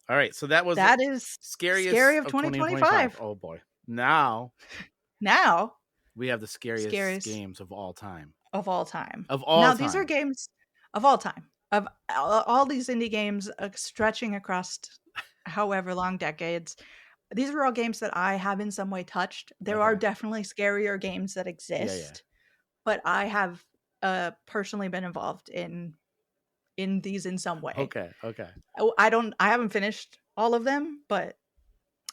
All right. So that is scary of 2025. Oh boy. Now we have the scariest games of all time. These are games of all time. Of all these indie games stretching across however long decades. These are all games that I have in some way touched. There are definitely scarier games that exist, but I have personally been involved in these in some way. Okay. I haven't finished all of them, but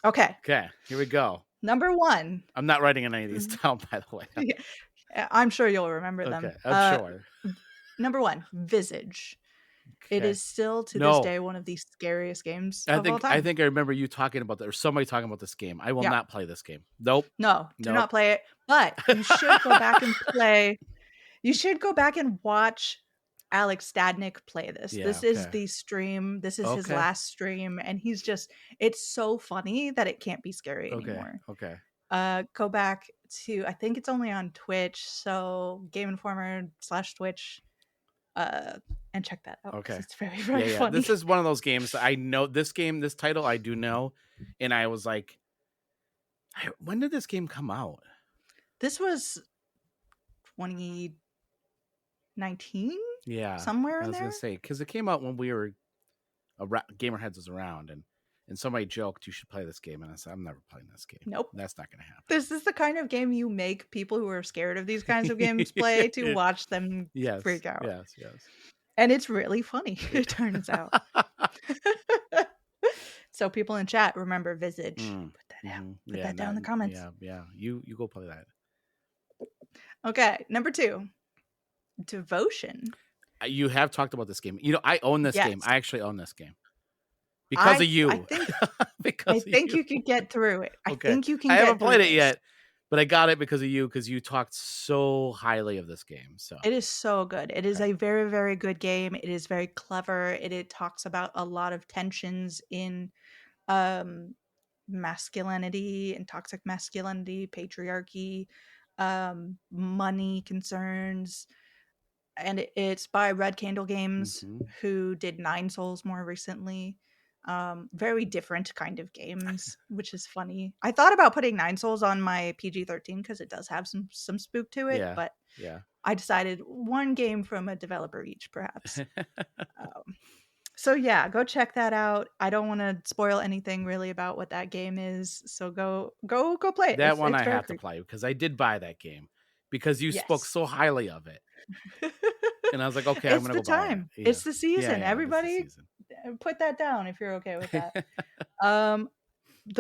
okay. Okay, here we go. Number 1. I'm not writing any of these down, by the way. I'm sure you'll remember them. Okay, I'm sure. Number 1, Visage. Okay. It is still to this day one of the scariest games of all time. I think I remember you talking about that, or somebody talking about this game. I will not play this game. Nope. No, do not play it. But you should go back and play. You should go back and watch Alex Stadnick play this. This is the stream. This is his last stream, and it's so funny that it can't be scary anymore. Okay. Go back to, I think it's only on Twitch, so Game Informer /Twitch. and check that out. Okay. It's very, very yeah. funny. This is one of those games that I know. This title I do know, and I was like, when did this game come out? This was 2019. Yeah, somewhere in I was there. gonna say because it came out when we were Gamerheads was around, and somebody joked you should play this game, and I said I'm never playing this game. Nope, that's not gonna happen. This is the kind of game you make people who are scared of these kinds of games play to watch them freak out. Yes. And it's really funny. It turns out. So people in chat, remember Visage. Put that out. Put that down in the comments. Yeah. You go play that. Okay, number 2, Devotion. You have talked about this game. You know, I own this Yes. game. I actually own this game because of you. I think you could get through it. I think you can. I get haven't played through it yet, but I got it because of you. Because you talked so highly of this game. So it is so good. It is a very, very good game. It is very clever. It talks about a lot of tensions in masculinity and toxic masculinity, patriarchy, money concerns. And it's by Red Candle Games, who did Nine Souls more recently. Very different kind of games, which is funny. I thought about putting Nine Souls on my PG-13 because it does have some spook to it, but I decided one game from a developer each, perhaps. So yeah, go check that out. I don't want to spoil anything really about what that game is, so go play it. That one it's I have to play because I did buy that game because you spoke so highly of it. And I was like, okay, I'm gonna go buy it. Yeah. It's the season. Everybody put that down if you're okay with that. The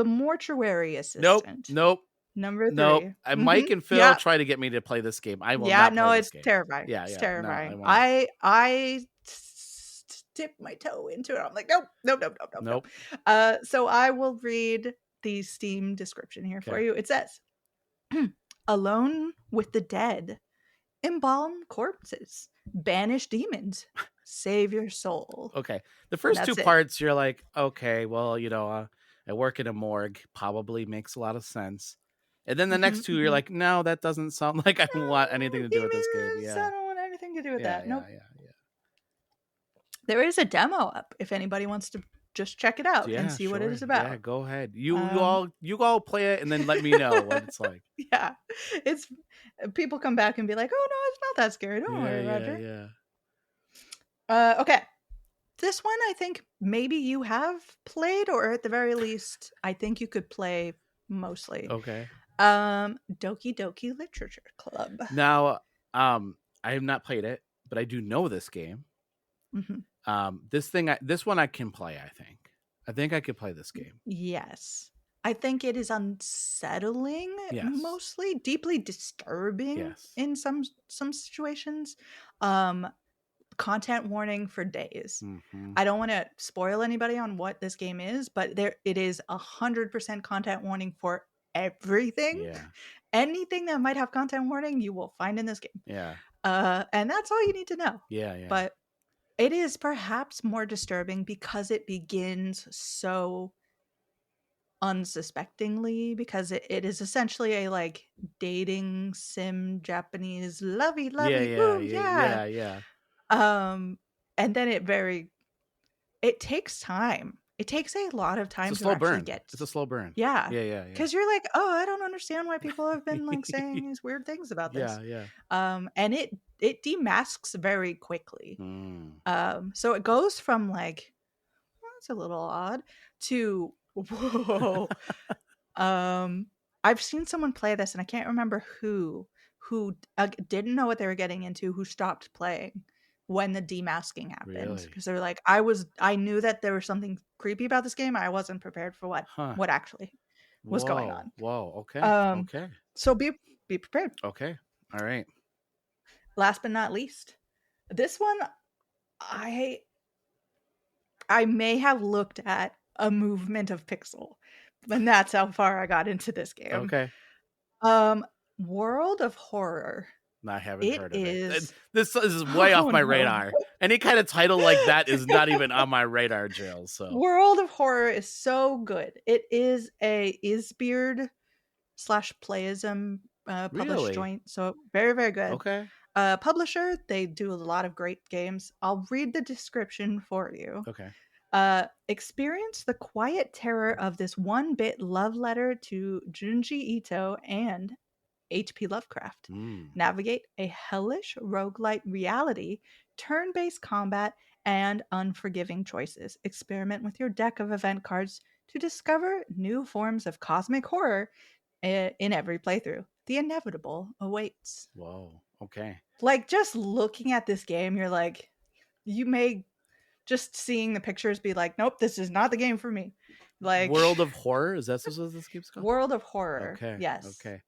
Mortuary Assistant. Nope. Number 3. Nope. Mike and Phil try to get me to play this game. I will not play this game. It's terrifying. Yeah, it's terrifying. No, I dip my toe into it. I'm like, nope. So I will read the Steam description here for you. It says, alone with the dead, embalm corpses, banish demons, save your soul. Okay. The first 2 parts, you're like, okay, well, you know, I work in a morgue. Probably makes a lot of sense. And then the next 2, you're like, no, that doesn't sound like I want anything to do with this game. I don't want anything to do with that. Nope. Yeah. There is a demo up if anybody wants to just check it out and see what it is about. Yeah, go ahead. You all play it and then let me know what it's like. Yeah, it's people come back and be like, "Oh no, it's not that scary. Don't worry, Roger." Yeah. Okay, this one I think maybe you have played, or at the very least, I think you could play mostly. Okay. Doki Doki Literature Club. Now, I have not played it, but I do know this game. This one I can play. I think I could play this game. Yes, I think it is unsettling, mostly deeply disturbing in some situations. Content warning for days. I don't want to spoil anybody on what this game is, but it is 100% content warning for everything. Anything that might have content warning, you will find in this game. And that's all you need to know. But it is perhaps more disturbing because it begins so unsuspectingly, because it is essentially a like dating sim Japanese lovey yeah. And then it takes time. It takes a lot of time to actually get. It's a slow burn. Yeah. Yeah. Because you're like, oh, I don't understand why people have been like saying these weird things about this. Yeah. And it demasks very quickly. So it goes from like, well, that's a little odd, to whoa. I've seen someone play this, and I can't remember who didn't know what they were getting into, who stopped playing when the demasking happened, because they're like, I knew that there was something creepy about this game. I wasn't prepared for what actually was going on. Whoa. Okay. Okay. So be prepared. Okay. All right. Last but not least, this one I may have looked at a movement of pixel, and that's how far I got into this game. Okay. World of Horror. I haven't heard of it. This is way off my radar. Any kind of title like that is not even on my radar, Jill. So World of Horror is so good. It is a Isbeard /Playism published joint, so very, very good. Okay. Publisher, they do a lot of great games. I'll read the description for you. Okay. Experience the quiet terror of this one-bit love letter to Junji Ito and H.P. Lovecraft. Navigate a hellish roguelite reality, turn-based combat, and unforgiving choices. Experiment with your deck of event cards to discover new forms of cosmic horror in every playthrough. The inevitable awaits. Whoa. Okay. Like, just looking at this game, you're like, you may just seeing the pictures be like, nope, this is not the game for me. Like, World of Horror? Is that what this game's called? World of Horror. Okay. Yes. Okay.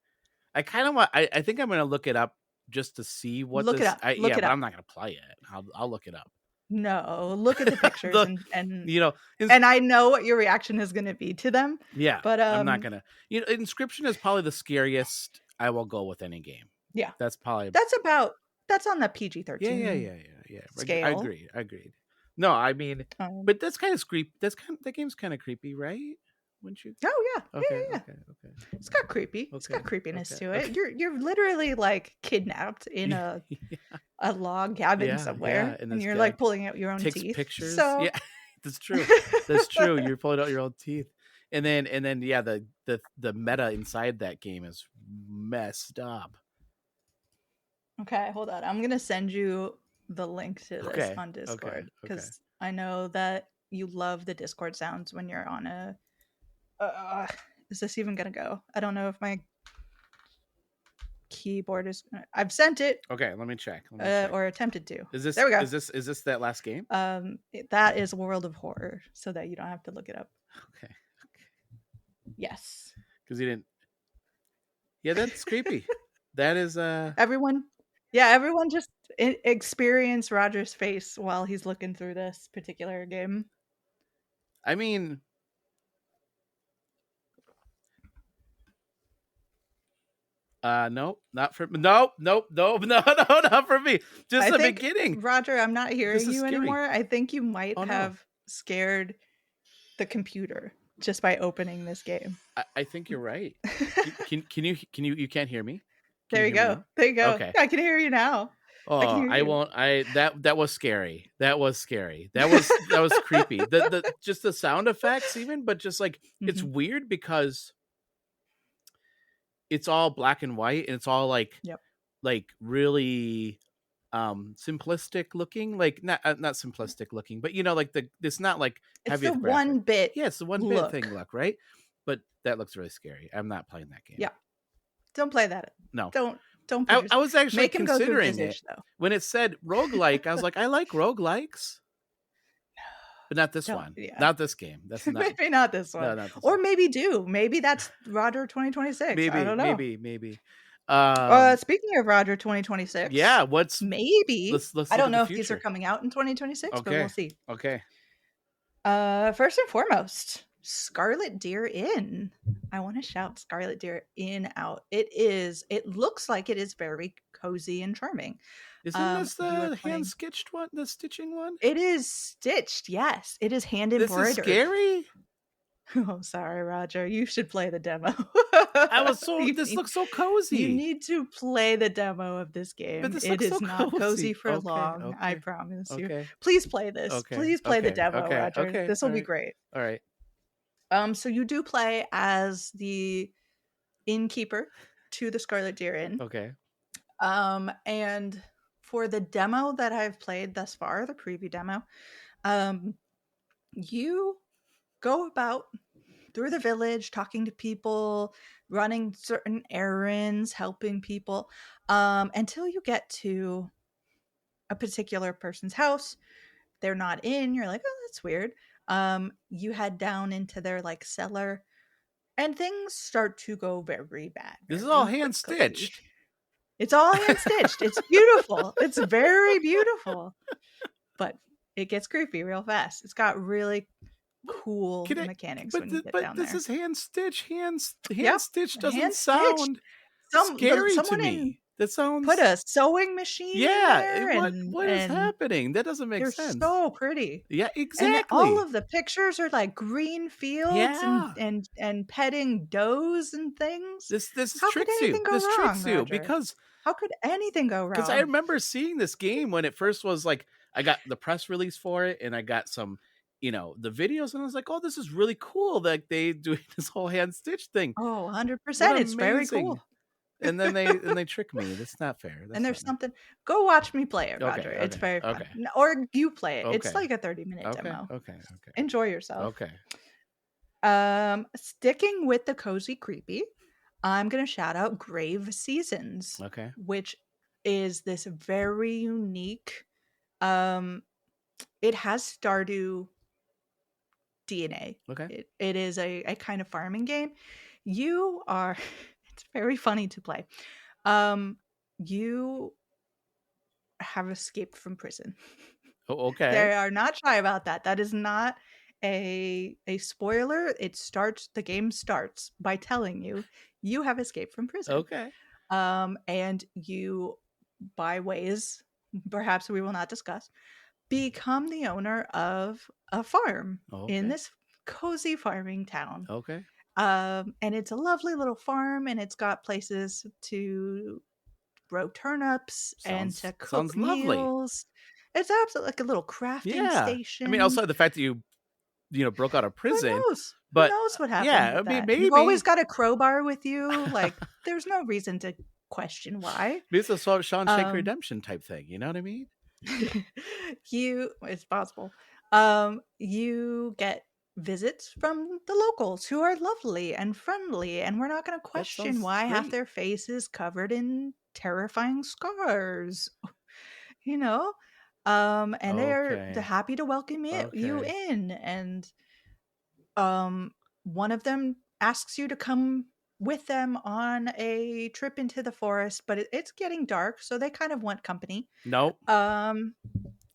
I kind of want. I think I'm gonna look it up just to see what. Look this, it up. Look it but up. I'm not gonna play it. I'll look it up. No, look at the pictures and you know, and I know what your reaction is going to be to them. Yeah, but I'm not gonna. You know, Inscription is probably the scariest I will go with any game. Yeah, that's probably that's on the PG-13. Yeah. Scale. I agreed. No, I mean, but that's kind of creepy. That game's kind of creepy, right? Wouldn't you? Oh yeah. Okay. Yeah. Okay. It's got creepy. It's got creepiness to it. You're literally like kidnapped in a log cabin somewhere, and you're like pulling out your own teeth. Pictures. So Yeah, that's true. That's true. You're pulling out your own teeth, and then yeah, the meta inside that game is messed up. Okay, hold on. I'm gonna send you the link to this on Discord because I know that you love the Discord sounds when you're on a. Is this even gonna go? I don't know if my keyboard is. I've sent it. Okay, let me check. Or attempted to. Is this? There we go. Is this that last game? That is World of Horror, so that you don't have to look it up. Okay. Yes. Because you didn't. Yeah, that's creepy. That is Everyone just experience Roger's face while he's looking through this particular game. I mean, nope, not for nope, not for me. Just the beginning. Roger, I'm not hearing you scary. anymore. I think you might have scared the computer just by opening this game. I think you're right. Can you can't hear me? There you go. There you go. Okay. I can hear you now. Oh, I won't. That was scary. That was scary. That was creepy. The just the sound effects even, but just like it's weird because it's all black and white and it's all like really simplistic looking, like not simplistic looking, but you know, like it's not like heavy. It's the one bit. Yeah, it's the one bit thing look, right? But that looks really scary. I'm not playing that game. Yeah. Don't play that. No. Don't I was actually make him considering go through it when it said roguelike. I was like, I like roguelikes, but not this one. Yeah. Not this game. That's not, maybe not this one. No, not this or maybe do. Maybe that's Roger 2026. Maybe. I don't know. Maybe. Speaking of Roger 2026. Yeah. What's maybe? Let's I don't know if these are coming out in 2026, but we'll see. Okay. First and foremost, Scarlet Deer Inn. I want to shout Scarlet Deer Inn out. It looks like it is very cozy and charming. Isn't this the hand stitched one? The stitching one? It is stitched, yes. It is hand embroidered. This is scary. Oh, sorry, Roger. You should play the demo. This looks so cozy. You need to play the demo of this game. But this it is so not cozy for long. I promise you. Please play this. Please play the demo, Roger. This will be great. All right. So you do play as the innkeeper to the Scarlet Deer Inn. Okay. And for the demo that I've played thus far, the preview demo, you go about through the village, talking to people, running certain errands, helping people, until you get to a particular person's house. They're not in. You're like, oh, that's weird. You head down into their like cellar, and things start to go very bad. This is all hand stitched. It's all hand stitched. It's beautiful. It's very beautiful, but it gets creepy real fast. It's got really cool mechanics when you get down there. But this is hand stitched. Hand stitched doesn't sound scary to me. That sounds put a sewing machine. Yeah, in there what is happening? That doesn't make sense. They're so pretty. Yeah, exactly. And all of the pictures are like green fields and petting does and things. This How tricks could you. anything go This wrong, tricks you Roger? because How could anything go wrong? Because I remember seeing this game when it first was like, I got the press release for it, and I got some, the videos, and I was like, oh, this is really cool that they doing this whole hand stitch thing. Oh, 100%. What It's very amazing. cool. And then they trick me. That's not fair. That's And there's not something. Go watch me play it, Roger. Okay, It's okay, very fun. okay. Or you play it. It's Okay. like a 30-minute Okay, demo. okay. Enjoy yourself. Okay. Sticking with the cozy creepy, I'm gonna shout out Grave Seasons. Okay. Which is this very unique. It has Stardew DNA. Okay. It is a kind of farming game. You are. It's very funny to play. You have escaped from prison. Oh, okay. They are not shy about that. That is not a spoiler. The game starts by telling you have escaped from prison. Okay. And you, by ways perhaps we will not discuss, become the owner of a farm in this cozy farming town. Okay. And it's a lovely little farm, and it's got places to grow turnips and to cook meals. It's absolutely like a little crafting station. I mean, outside the fact that you broke out of prison. Who knows? But Who knows what happened? Yeah, with I mean, that? maybe You've always got a crowbar with you. Like, there's no reason to question why. It's a sort of Shawshank Redemption type thing. You know what I mean? It's possible. You get visits from the locals who are lovely and friendly, and we're not going to question why half their face is covered in terrifying scars. And they're happy to welcome you in, and one of them asks you to come with them on a trip into the forest, but it's getting dark, so they kind of want company. Nope. And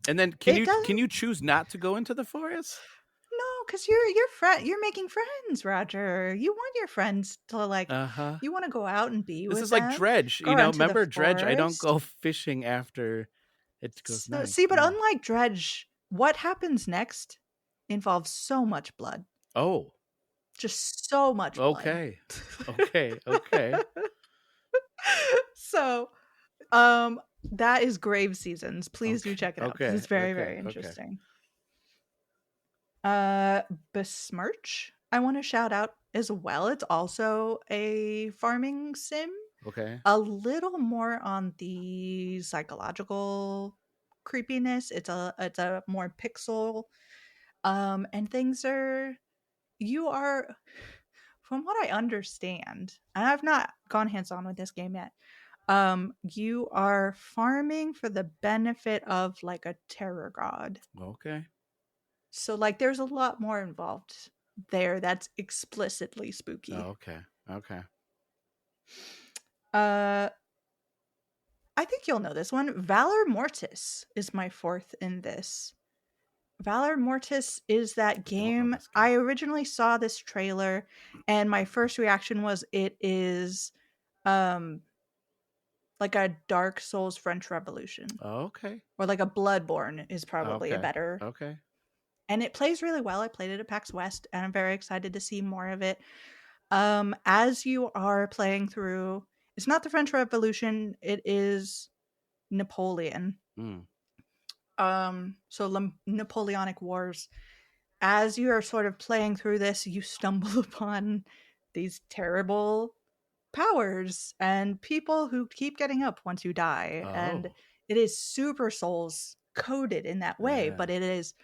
then can you choose not to go into the forest? No, because you're making friends, Roger. You want your friends to you want to go out and be with them. This is like Dredge. Remember Dredge? I don't go fishing after it goes night. See, but unlike Dredge, what happens next involves so much blood. Oh. Just so much blood. Okay. So, that is Grave Seasons. Please do check it out. It's very, very interesting. Besmirch, I want to shout out as well. It's also a farming sim. Okay. A little more on the psychological creepiness. It's a more pixel, and things are. You are, from what I understand, and I've not gone hands-on with this game yet, you are farming for the benefit of like a terror god. Okay. So like there's a lot more involved there that's explicitly spooky. Okay. I think you'll know this one. Valor Mortis is my fourth in this. Valor Mortis is that game. I originally saw this trailer, and my first reaction was it is like a Dark Souls French Revolution. Okay. Or like a Bloodborne is probably a Okay. better. Okay. And it plays really well. I played it at PAX West, and I'm very excited to see more of it. As you are playing through, it's not the French Revolution, it is Napoleon. So Napoleonic Wars. As you are sort of playing through this, you stumble upon these terrible powers and people who keep getting up once you die. And it is Super Souls coded in that way, but it is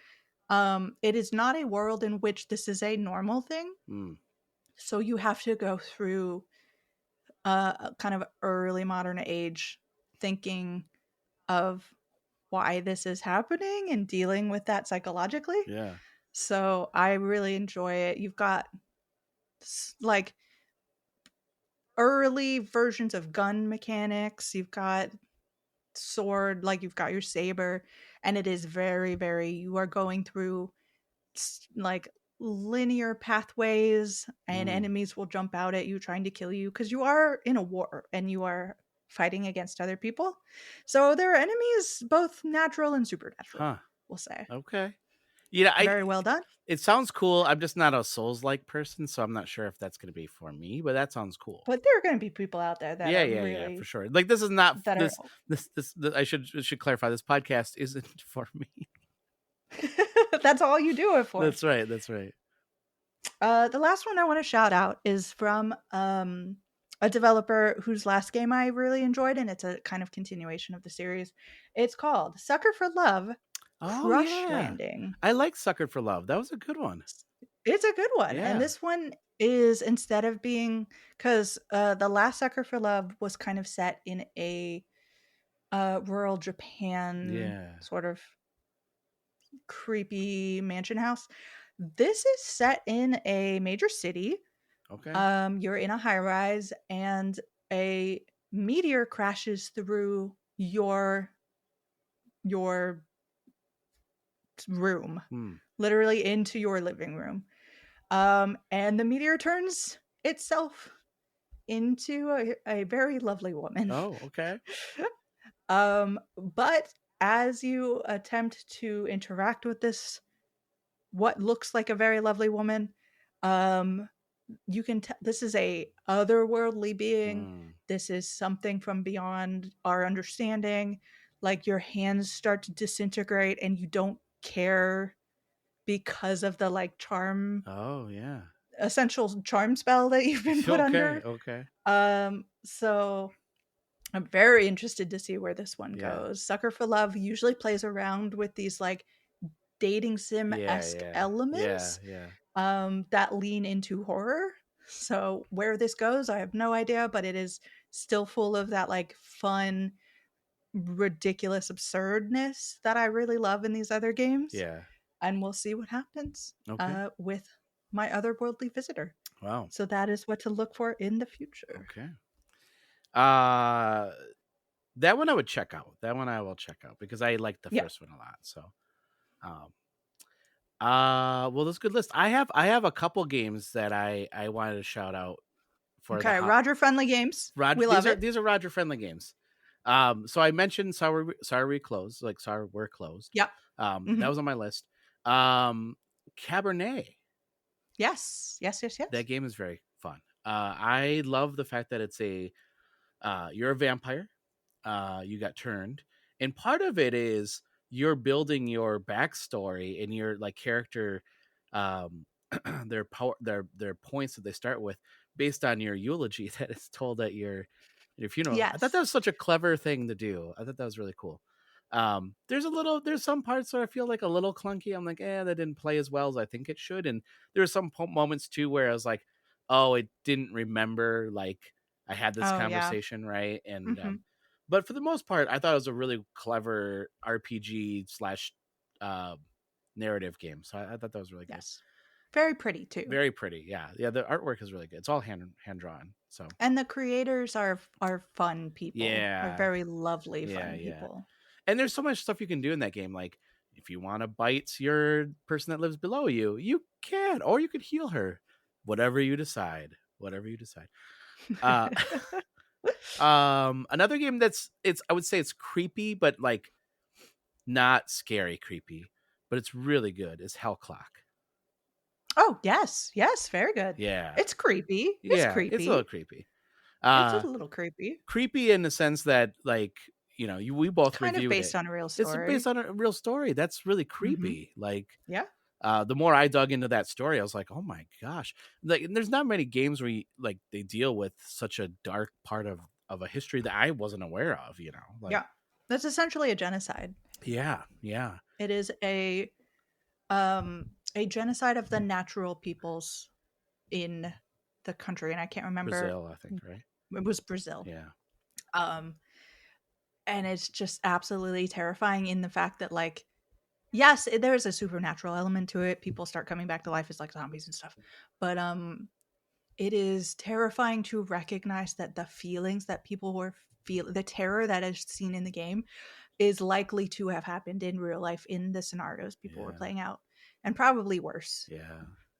not a world in which this is a normal thing. So you have to go through a kind of early modern age thinking of why this is happening and dealing with that psychologically. Yeah. So I really enjoy it. You've got like early versions of gun mechanics. You've got sword, like you've got your saber, and it is very, very, you are going through like linear pathways, and enemies will jump out at you trying to kill you because you are in a war and you are fighting against other people. So there are enemies both natural and supernatural, we'll say. Okay. Very well done. It sounds cool. I'm just not a Souls-like person, so I'm not sure if that's going to be for me. But that sounds cool. But there are going to be people out there that are really for sure. Like this is not that this. I should clarify. This podcast isn't for me. That's all you do it for. That's right. That's right. The last one I want to shout out is from a developer whose last game I really enjoyed, and it's a kind of continuation of the series. It's called Sucker for Love. Crush Landing. I like Sucker for Love. That was a good one. It's a good one. Yeah. And this one is, instead of being, because the last Sucker for Love was kind of set in a rural Japan sort of creepy mansion house. This is set in a major city. Okay. You're in a high rise and a meteor crashes through your room, literally into your living room. And the meteor turns itself into a very lovely woman. Oh, okay. But as you attempt to interact with this, what looks like a very lovely woman, you can tell this is a otherworldly being. This is something from beyond our understanding. Like your hands start to disintegrate and you don't care because of the like charm. Oh yeah. Essential charm spell that you've been put under. Okay. So I'm very interested to see where this one goes. Sucker for Love usually plays around with these like dating sim-esque elements that lean into horror. So where this goes, I have no idea, but it is still full of that like fun, ridiculous absurdness that I really love in these other games. Yeah. And we'll see what happens with my otherworldly visitor. Wow. So that is what to look for in the future. Okay. That one I would check out. That one I will check out because I like the first one a lot. So, well, that's a good list. I have a couple games that I wanted to shout out for. Okay, Roger friendly games. We love it. These are Roger friendly games. So I mentioned sorry we're closed. Yep. That was on my list. Cabernet. Yes. That game is very fun. I love the fact that it's you're a vampire. You got turned, and part of it is you're building your backstory and your like character, their points that they start with based on your eulogy that is told at your funeral. Yes. I thought that was such a clever thing to do. I thought that was really cool. There's some parts where I feel like a little clunky. I'm like, that didn't play as well as I think it should. And there's some moments too where I was like, oh, it didn't remember like I had this conversation, right? And but for the most part, I thought it was a really clever RPG / narrative game. So I thought that was really good. Yes. Very pretty too. Very pretty, yeah. The artwork is really good. It's all hand drawn. So and the creators are fun people. Yeah, are very lovely fun people. And there's so much stuff you can do in that game. Like if you want to bite your person that lives below you, you can, or you could heal her. Whatever you decide. Another game I would say it's creepy, but like not scary creepy, but it's really good is Hell Clock. Oh yes, very good. Yeah, it's creepy. It's creepy. It's a little creepy. It's a little creepy. Creepy in the sense that like we both kind reviewed of based on a real story. It's based on a real story. That's really creepy. Like yeah. The more I dug into that story, I was like, oh my gosh! Like, there's not many games where they deal with such a dark part of a history that I wasn't aware of. Like, that's essentially a genocide. Yeah. It is a genocide of the natural peoples in the country, and I can't remember. Brazil, I think, right? It was Brazil. Yeah. And it's just absolutely terrifying in the fact that like. Yes, there's a supernatural element to it. People start coming back to life as like zombies and stuff. But it is terrifying to recognize that the feelings that people were feeling, the terror that is seen in the game is likely to have happened in real life in the scenarios people were playing out. And probably worse.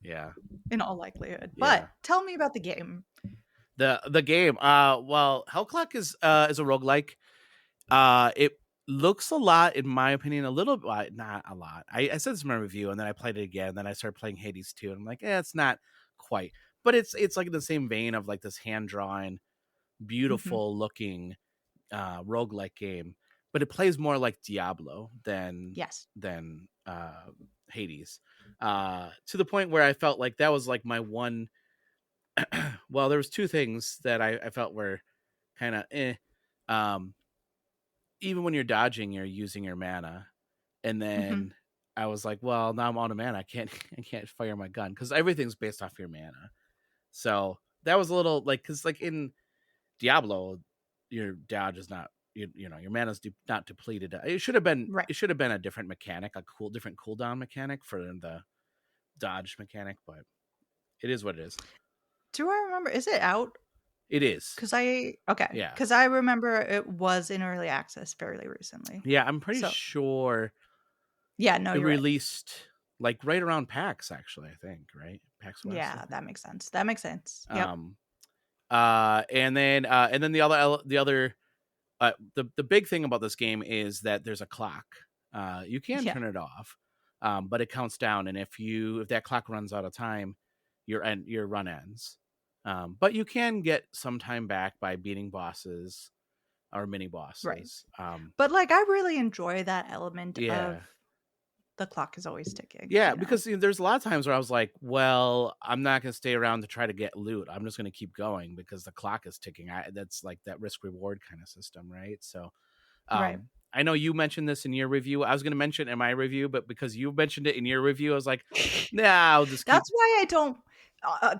Yeah. In all likelihood. But tell me about the game. The game. Well, Hell Clock is a roguelike. looks a lot, in my opinion, a little bit, not a lot. I said this in my review, and then I played it again. Then I started playing Hades 2, and I'm like, it's not quite, but it's like in the same vein of like this hand drawn, beautiful looking roguelike game, but it plays more like Diablo than Hades, to the point where I felt like that was like my one. Well, there was two things that I felt were kind of even when you're dodging, you're using your mana, and then I was like, well, now I'm out of mana. I can't fire my gun because everything's based off your mana. So that was a little like, because like in Diablo, your dodge is not you know your mana's not depleted. It should have been a different mechanic, different cooldown mechanic for the dodge mechanic, but it is what it is. Do I remember? Is it out? It is. Because I remember it was in early access fairly recently. Yeah, I'm pretty sure. Yeah, no, it you're released like right around PAX, actually. I think right, PAX West. Yeah, that makes sense. That makes sense. Yep. And then the other the big thing about this game is that there's a clock. You can turn it off, but it counts down, and if that clock runs out of time, your run ends. But you can get some time back by beating bosses or mini bosses. Right. But like, I really enjoy that element of the clock is always ticking. Yeah, because there's a lot of times where I was like, well, I'm not going to stay around to try to get loot. I'm just going to keep going because the clock is ticking. That's like that risk reward kind of system, right? So right. I know you mentioned this in your review. I was going to mention it in my review, but because you mentioned it in your review, I was like, nah, I'll just That's why I don't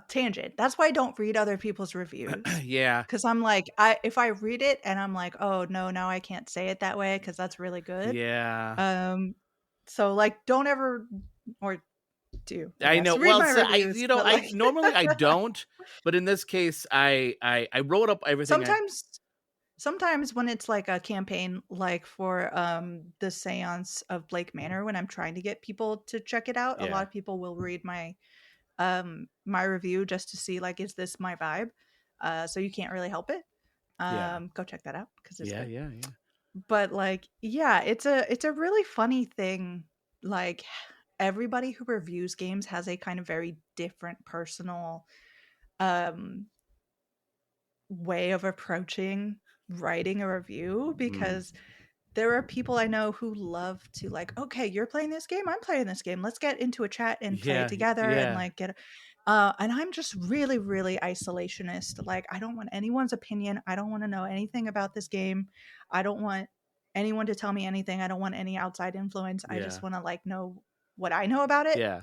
tangent. That's why I don't read other people's reviews. Yeah. Because I'm like, if I read it and I'm like, oh no, now I can't say it that way because that's really good. Yeah. So like, don't ever or do. I know. Well, I normally I don't, but in this case, I wrote up everything. Sometimes when it's like a campaign, like for the Seance of Blake Manor, when I'm trying to get people to check it out, a lot of people will read my my review just to see like, is this my vibe? So you can't really help it. Go check that out because it's good. Yeah. But like, yeah, it's a really funny thing. Like, everybody who reviews games has a kind of very different personal way of approaching writing a review, because there are people I know who love to like, okay, you're playing this game, I'm playing this game, let's get into a chat and play it together and like get and I'm just really, really isolationist. Like, I don't want anyone's opinion. I don't want to know anything about this game. I don't want anyone to tell me anything. I don't want any outside influence. I just want to like know what I know about it.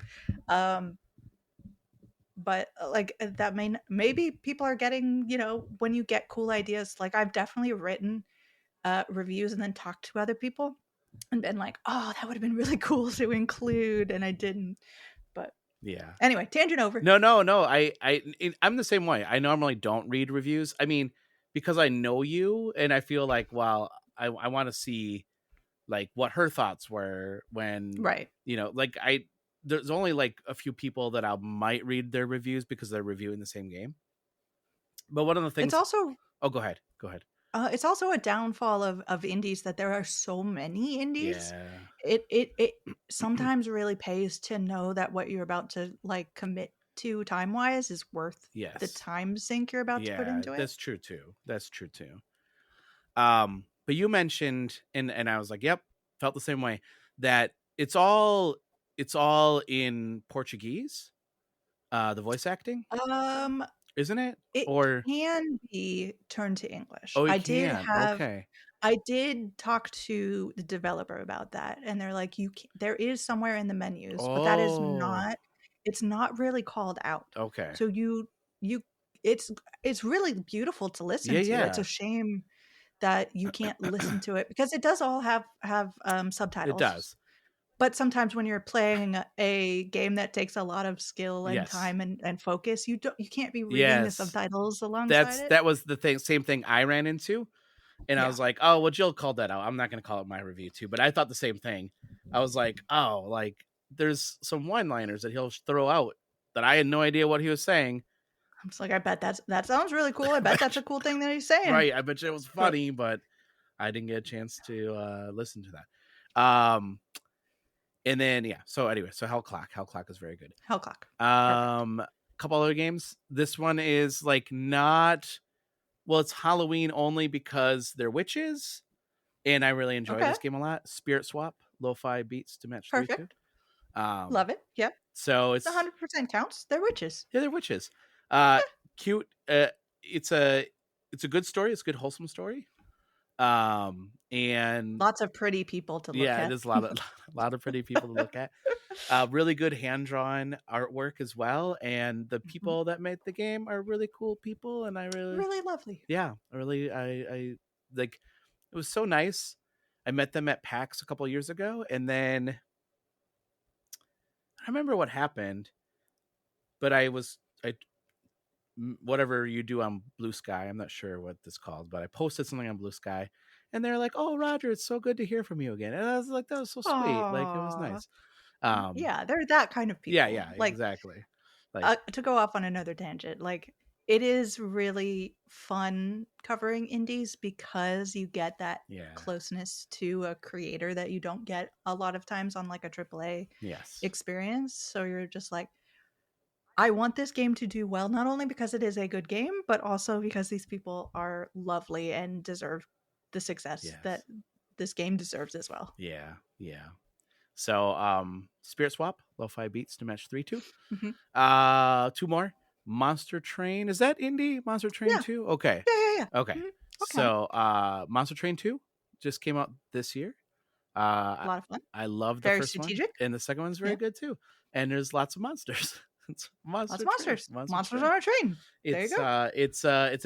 But like, that maybe people are getting, when you get cool ideas, like I've definitely written reviews and then talked to other people and been like, oh, that would have been really cool to include, and I didn't. But anyway, tangent over. No. I'm the same way. I normally don't read reviews. I mean, because I know you, and I feel like, well, I want to see like what her thoughts were when, like there's only like a few people that I might read their reviews because they're reviewing the same game. But one of the things, it's also, go ahead. It's also a downfall of indies that there are so many indies. It sometimes really pays to know that what you're about to like commit to time wise is worth the time sink you're about to put into it. That's true too. But you mentioned, and I was like, yep, felt the same way, that it's all in Portuguese, the voice acting. Isn't it? It or can be turned to English. Oh, I did talk to the developer about that, and they're like, there is somewhere in the menus, but that is not. It's not really called out. Okay. So it's really beautiful to listen to. It's a shame that you can't listen to it because it does all have subtitles. It does. But sometimes when you're playing a game that takes a lot of skill and time and focus, you can't be reading the subtitles alongside it. That was the same thing I ran into. And I was like, oh, well, Jill called that out. I'm not going to call it my review too, but I thought the same thing. I was like, oh, like there's some one-liners that he'll throw out that I had no idea what he was saying. I'm just like, I bet that sounds really cool. I bet that's a cool thing that he's saying. Right. I bet you it was funny, but I didn't get a chance to listen to that. And then so anyway, so Hell Clock is very good. Hell Clock. Couple other games. This one is like not, well, it's Halloween only because they're witches, and I really enjoy this game a lot. Spirit Swap, lo-fi beats to match 3-2. Love it. Yep. So it's 100% counts. They're witches. Yeah, they're witches. Cute. It's a good story. It's a good wholesome story. And lots of pretty people to look at. Yeah, there's a lot of pretty people to look at. Really good hand-drawn artwork as well, and the people that made the game are really cool people, and I really lovely. Yeah, I like. It was so nice. I met them at PAX a couple years ago, and then I remember what happened, but whatever you do on Blue Sky, I'm not sure what this called, but I posted something on Blue Sky, and they're like, "Oh, Roger, it's so good to hear from you again." And I was like, "That was so sweet." Like, it was nice. Yeah, they're that kind of people. Yeah, like, exactly. Like, to go off on another tangent, like it is really fun covering indies because you get that closeness to a creator that you don't get a lot of times on like a AAA experience. So you're just like, I want this game to do well, not only because it is a good game, but also because these people are lovely and deserve the success that this game deserves as well. Yeah. So, Spirit Swap, lo-fi beats to match 3-2. Two more. Monster Train. Is that indie? Monster Train 2? Okay. Yeah. Okay. So, Monster Train 2 just came out this year. A lot of fun. I love the Very first strategic. one, and the second one's very good too. And there's lots of monsters. Lots of monsters. Monsters on a train. There you go. It's a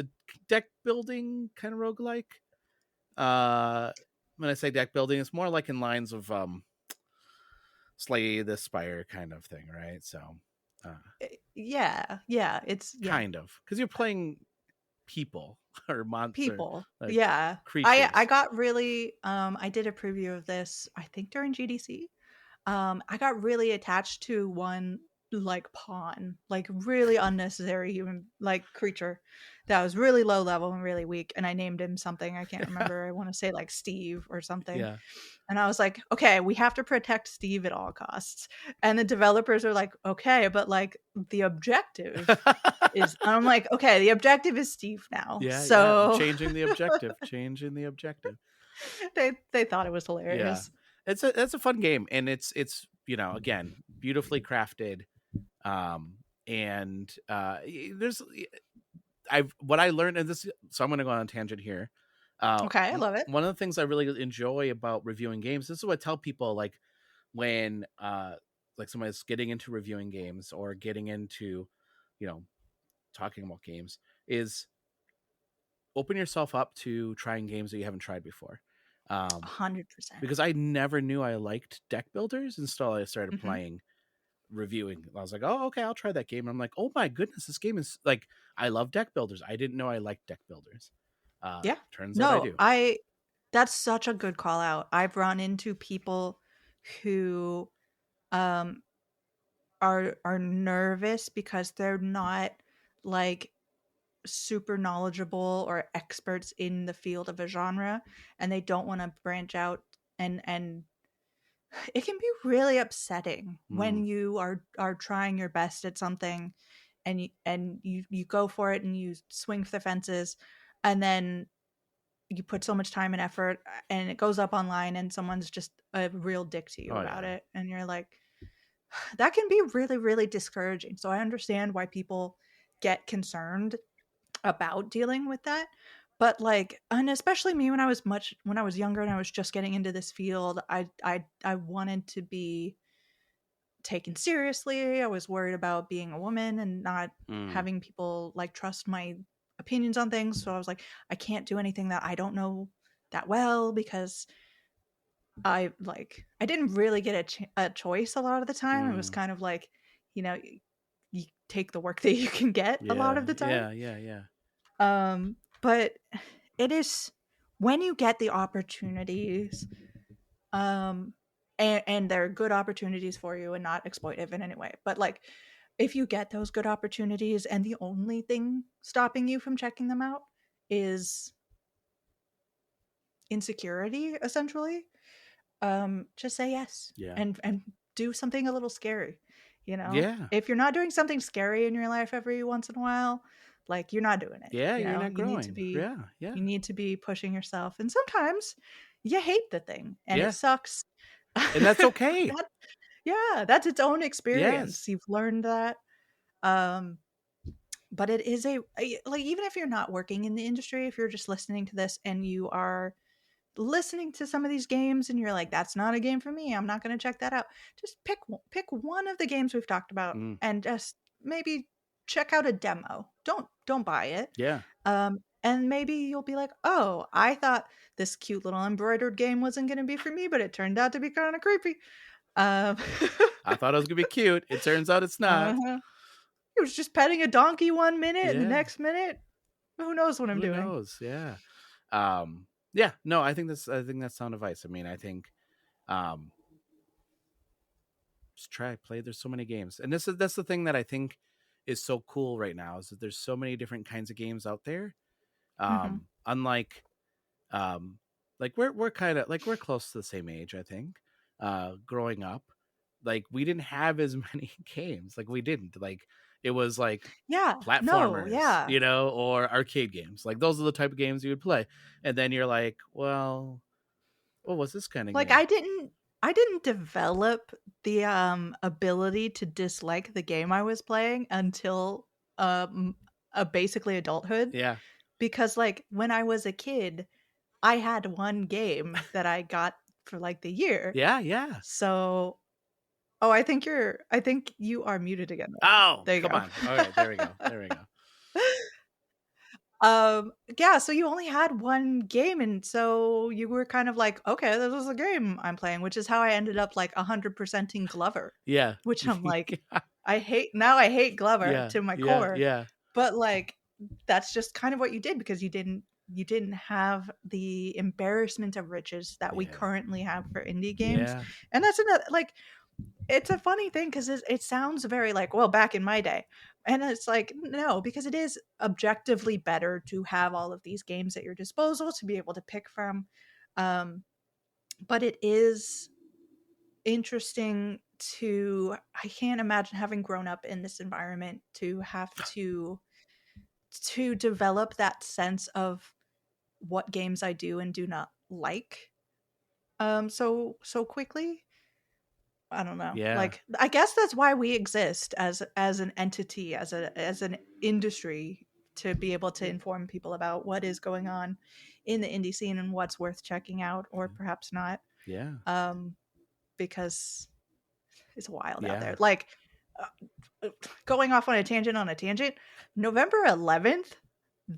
deck building kind of roguelike. When I say deck building, it's more like in lines of Slay the Spire kind of thing, right? So it's kind of, because you're playing people or monsters. Like, creatures. I got really I did a preview of this, I think during GDC. I got really attached to one like pawn, like really unnecessary human like creature that was really low level and really weak, and I named him something I can't remember. I want to say like Steve or something. Yeah. And I was like, okay, we have to protect Steve at all costs. And the developers are like, okay, but like the objective is, I'm like, okay, the objective is Steve now. Yeah. So changing the objective. They thought it was hilarious. Yeah. It's a fun game, and it's again, beautifully crafted. And there's what I learned in this, so I'm going to go on a tangent here. Okay, I love it. One of the things I really enjoy about reviewing games, this is what I tell people, like when like somebody's getting into reviewing games or getting into talking about games, is open yourself up to trying games that you haven't tried before. 100%. Because I never knew I liked deck builders until I started playing reviewing. I was like, oh, okay, I'll try that game. And I'm like, oh my goodness, this game is like, I love deck builders. I didn't know I liked deck builders. Turns out I do. That's such a good call out. I've run into people who are nervous because they're not like super knowledgeable or experts in the field of a genre, and they don't want to branch out, and it can be really upsetting when you are trying your best at something and you go for it and you swing for the fences, and then you put so much time and effort and it goes up online and someone's just a real dick to you about it, and you're like, that can be really, really discouraging. So I understand why people get concerned about dealing with that. But like, and especially me when I was younger and I was just getting into this field, I wanted to be taken seriously. I was worried about being a woman and not having people like trust my opinions on things. So I was like, I can't do anything that I don't know that well, because I didn't really get a choice a lot of the time. It was kind of like, you take the work that you can get a lot of the time. Yeah. But it is when you get the opportunities, and they're good opportunities for you and not exploitive in any way. But like, if you get those good opportunities and the only thing stopping you from checking them out is insecurity, essentially, just say yes. Yeah. And do something a little scary. Yeah. If you're not doing something scary in your life every once in a while, like, you're not doing it. Yeah, you're not You need to growing. be Yeah. you need to be pushing yourself, and sometimes you hate the thing and Yeah. it sucks. And that's okay. That's its own experience. Yes. You've learned that. But it is like, even if you're not working in the industry, if you're just listening to this and you are listening to some of these games and you're like, that's not a game for me, I'm not going to check that out, just pick one of the games we've talked about and just maybe check out a demo. Don't buy it. Yeah. And maybe you'll be like, oh, I thought this cute little embroidered game wasn't going to be for me, but it turned out to be kind of creepy. I thought it was gonna be cute. It turns out it's not. It was just petting a donkey 1 minute, and the next minute, who knows what I'm doing? Who knows? Yeah. Yeah. No, I think that's sound advice. I mean, I think, just play. There's so many games, and that's the thing that I think is so cool right now, is that there's so many different kinds of games out there. Unlike, like we're kind of like, we're close to the same age, I think. Growing up, like, we didn't have as many games. Like, we didn't, like, it was like platformers, or arcade games. Like, those are the type of games you would play. And then you're like, well, what was this kind of like game? I didn't develop the ability to dislike the game I was playing until basically adulthood. Yeah. Because, like, when I was a kid, I had one game that I got for like the year. Yeah. So, I think you are muted again. Oh, there you come go. on. All right, there we go. Yeah, so you only had one game, and so you were kind of like, okay, this is a game I'm playing, which is how I ended up like 100%ing Glover. Yeah. Which I'm like, I hate Glover to my core. Yeah. But, like, that's just kind of what you did, because you didn't have the embarrassment of riches that we currently have for indie games. Yeah. And that's another, like, it's a funny thing, because it sounds very like, well, back in my day. And it's like, no, because it is objectively better to have all of these games at your disposal to be able to pick from. But it is interesting I can't imagine, having grown up in this environment, to have to develop that sense of what games I do and do not like so quickly. I don't know. Yeah. Like, I guess that's why we exist as an entity, as an industry, to be able to inform people about what is going on in the indie scene and what's worth checking out, or perhaps not. Yeah. Because it's wild out there. Like, going off on a tangent, November 11th,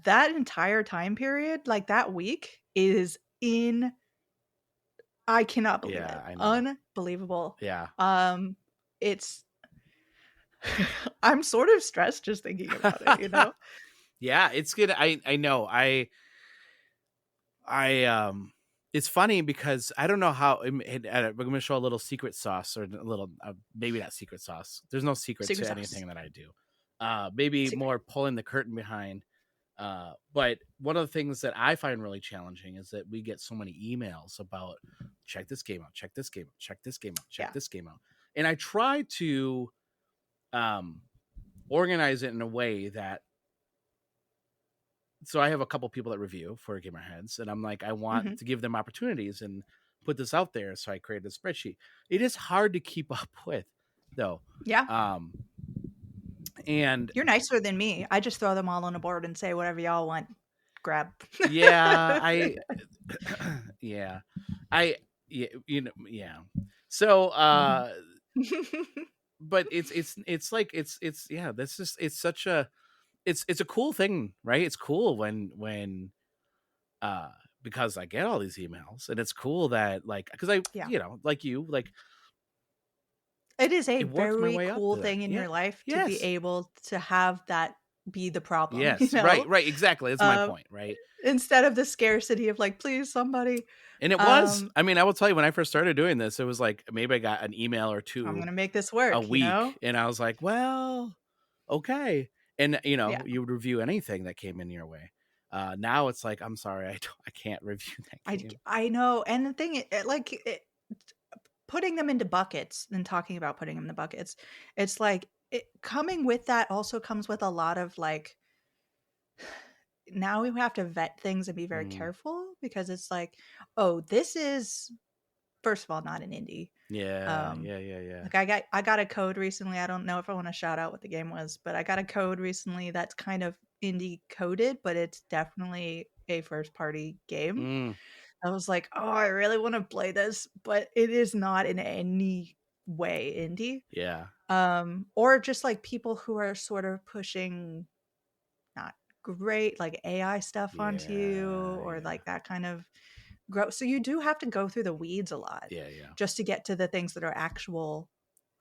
that entire time period, like that week, is I cannot believe it. I know. Unbelievable. Yeah. It's I'm sort of stressed just thinking about it, Yeah, it's good. I know. It's funny because I don't know how. I'm going to show a little secret sauce, or a little, maybe not secret sauce. There's no secret to sauce. anything that I do. Maybe more pulling the curtain behind. But one of the things that I find really challenging is that we get so many emails about, check this game out, check this game out, check this game out, check this game out. And I try to organize it in a way that, so I have a couple people that review for Gamerheads, and I'm like, I want to give them opportunities and put this out there. So I created a spreadsheet. It is hard to keep up with, though. Yeah. And you're nicer than me. I just throw them all on a board and say, whatever y'all want, grab. Yeah. So, but it's like, that's just, it's such a, it's a cool thing, right? It's cool when because I get all these emails, and it's cool that, like, because like you, like, it is a very cool thing in your life to be able to have that be the problem. Yes. Right. Exactly. That's my point. Right. Instead of the scarcity of like, please, somebody. And it was, I mean, I will tell you, when I first started doing this, it was like, maybe I got an email or two. I'm going to make this work a week. And I was like, well, okay. And you would review anything that came in your way. Now it's like, I'm sorry, I can't review that game. I know, and the thing, putting them into buckets and talking about putting them in the buckets, it's like coming with that also comes with a lot of like. Now we have to vet things and be very careful because it's like, oh, this is first of all not an indie. Yeah. Like I got a code recently. I don't know if I want to shout out what the game was, but I got a code recently that's kind of indie coded, but it's definitely a first party game. I was like, oh, I really want to play this, but it is not in any way indie. Yeah. Or just like people who are sort of pushing not great like AI stuff onto you or like that kind of growth. So you do have to go through the weeds a lot. Yeah. Just to get to the things that are actual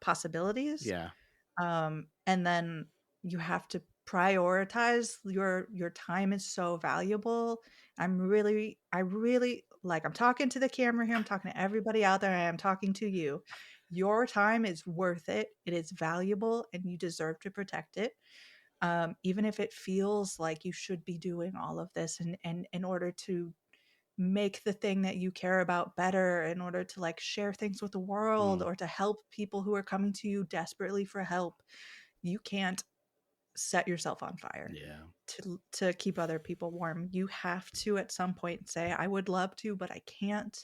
possibilities. Yeah. And then you have to prioritize your time is so valuable. I really like, I'm talking to the camera here, I'm talking to everybody out there, I'm talking to you. Your time is worth it. It is valuable and you deserve to protect it. Even if it feels like you should be doing all of this and in order to make the thing that you care about better, in order to like share things with the world or to help people who are coming to you desperately for help, you can't set yourself on fire to keep other people warm. You have to at some point say, I would love to, but I can't.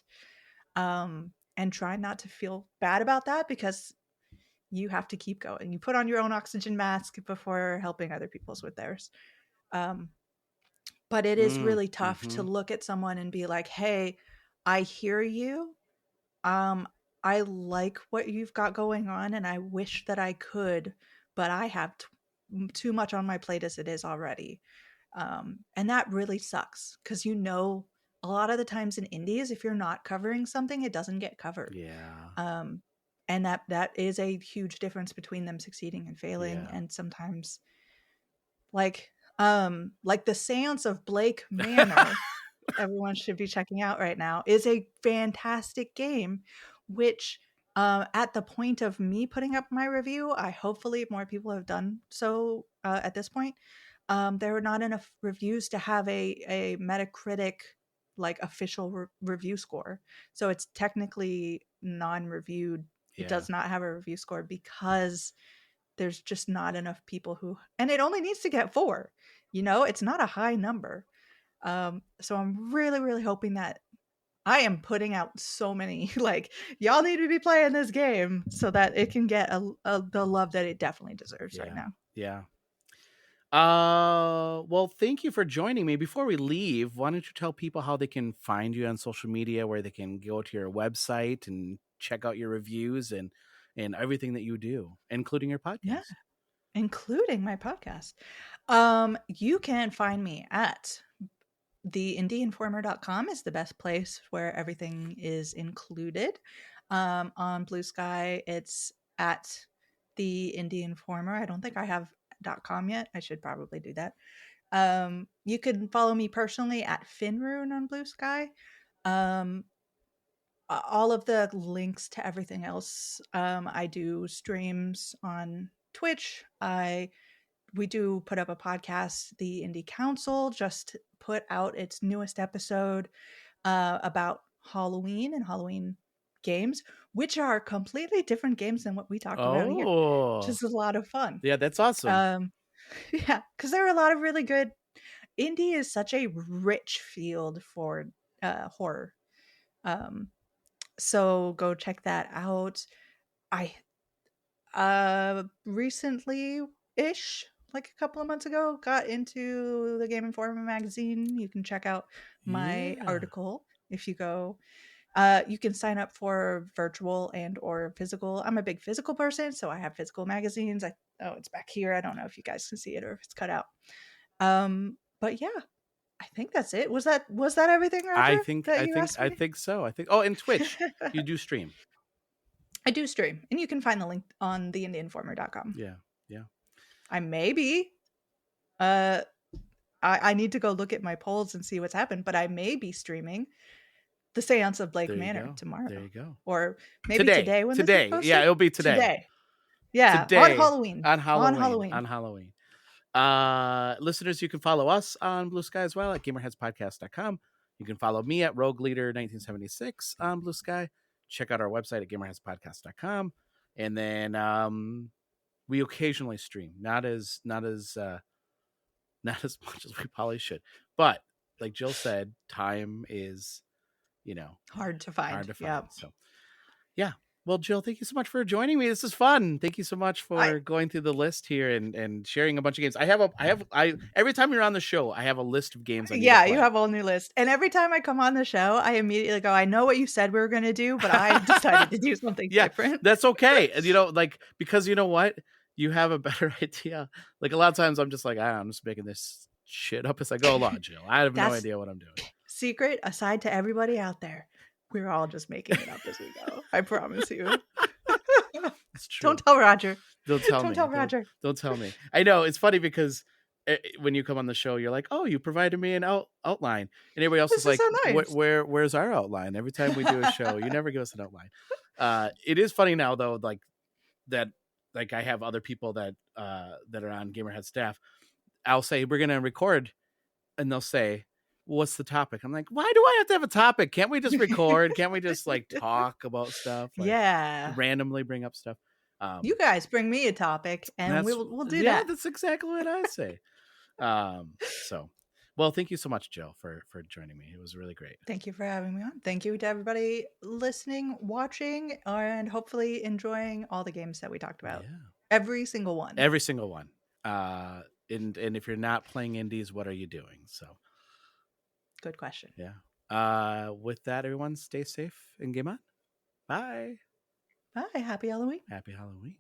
And try not to feel bad about that because you have to keep going. You put on your own oxygen mask before helping other people's with theirs. But it is really tough to look at someone and be like, hey, I hear you. I like what you've got going on and I wish that I could, but I have too much on my plate as it is already. And that really sucks because, you know, a lot of the times in indies, if you're not covering something, it doesn't get covered. Yeah. And that is a huge difference between them succeeding and failing. And sometimes like the Seance of Blake Manor, everyone should be checking out right now, is a fantastic game, which at the point of me putting up my review, hopefully more people have done so at this point. There were not enough reviews to have a Metacritic like official review score. So it's technically non-reviewed. It does not have a review score because there's just not enough people who, and it only needs to get 4, you know, it's not a high number. So I'm really, really hoping that I am putting out so many, like, y'all need to be playing this game so that it can get the love that it definitely deserves right now. Yeah. Well, thank you for joining me. Before we leave, why don't you tell people how they can find you on social media, where they can go to your website and check out your reviews and everything that you do, including your podcast. Yeah, including my podcast. You can find me at theindieinformer.com is the best place where everything is included. On Blue Sky, it's at the Indie Informer. I don't think I have .com yet. I should probably do that. You can follow me personally at Finrune on Blue Sky. All of the links to everything else. I do streams on Twitch. We do put up a podcast. The Indie Council just put out its newest episode about Halloween and Halloween games, which are completely different games than what we talked about here, which is a lot of fun. Yeah, that's awesome. Yeah, because there are a lot of really good. Indie is such a rich field for horror. So go check that out. I recently-ish, like a couple of months ago, got into the Game Informer magazine. You can check out my article if you go. You can sign up for virtual and or physical. I'm a big physical person, so I have physical magazines. It's back here. I don't know if you guys can see it or if it's cut out. But yeah, I think that's it. Was that everything, Roger? I think so. Oh, and Twitch. You do stream. I do stream, and you can find the link on theindieinformer.com. Yeah. I may be. I need to go look at my polls and see what's happened, but I may be streaming the Seance of Blake Manor tomorrow. There you go. Or maybe today. When today. This is yeah, it'll be today. Yeah, today. on Halloween. On Halloween. Listeners, you can follow us on Blue Sky as well at gamerheadspodcast.com. You can follow me at Rogue Leader 1976 on Blue Sky. Check out our website at gamerheadspodcast.com. And then we occasionally stream, not as much as we probably should. But like Jill said, time is, hard to find. Yep. So, yeah. Well, Jill, thank you so much for joining me. This is fun. Thank you so much for going through the list here and sharing a bunch of games. I every time you're on the show, I have a list of games. I need to play. You have a whole new list. And every time I come on the show, I immediately go, I know what you said we were going to do, but I decided to do something different. That's okay. And because you know what? You have a better idea. Like a lot of times I'm just like, I'm just making this shit up as I go along, Jill. I have no idea what I'm doing. Secret aside to everybody out there. We're all just making it up as we go. I promise you. It's true. Don't tell Roger. Don't tell Roger. Don't tell me. I know it's funny because when you come on the show, you're like, "Oh, you provided me an outline," and everybody else is like, so nice. "Where's our outline?" Every time we do a show, you never give us an outline. It is funny now though, like that. Like I have other people that are on Gamerhead staff. I'll say we're gonna record, and they'll say, what's the topic? I'm like, why do I have to have a topic? Can't we just record? Can't we just like talk about stuff? Like, randomly bring up stuff. You guys bring me a topic and we'll do that. Yeah, that's exactly what I say. Well, thank you so much, Jill, for joining me. It was really great. Thank you for having me on. Thank you to everybody listening, watching, and hopefully enjoying all the games that we talked about. Yeah. Every single one. Every single one. And if you're not playing indies, what are you doing? So good question. Yeah. With that, everyone, stay safe and game on. Bye. Bye. Happy Halloween. Happy Halloween.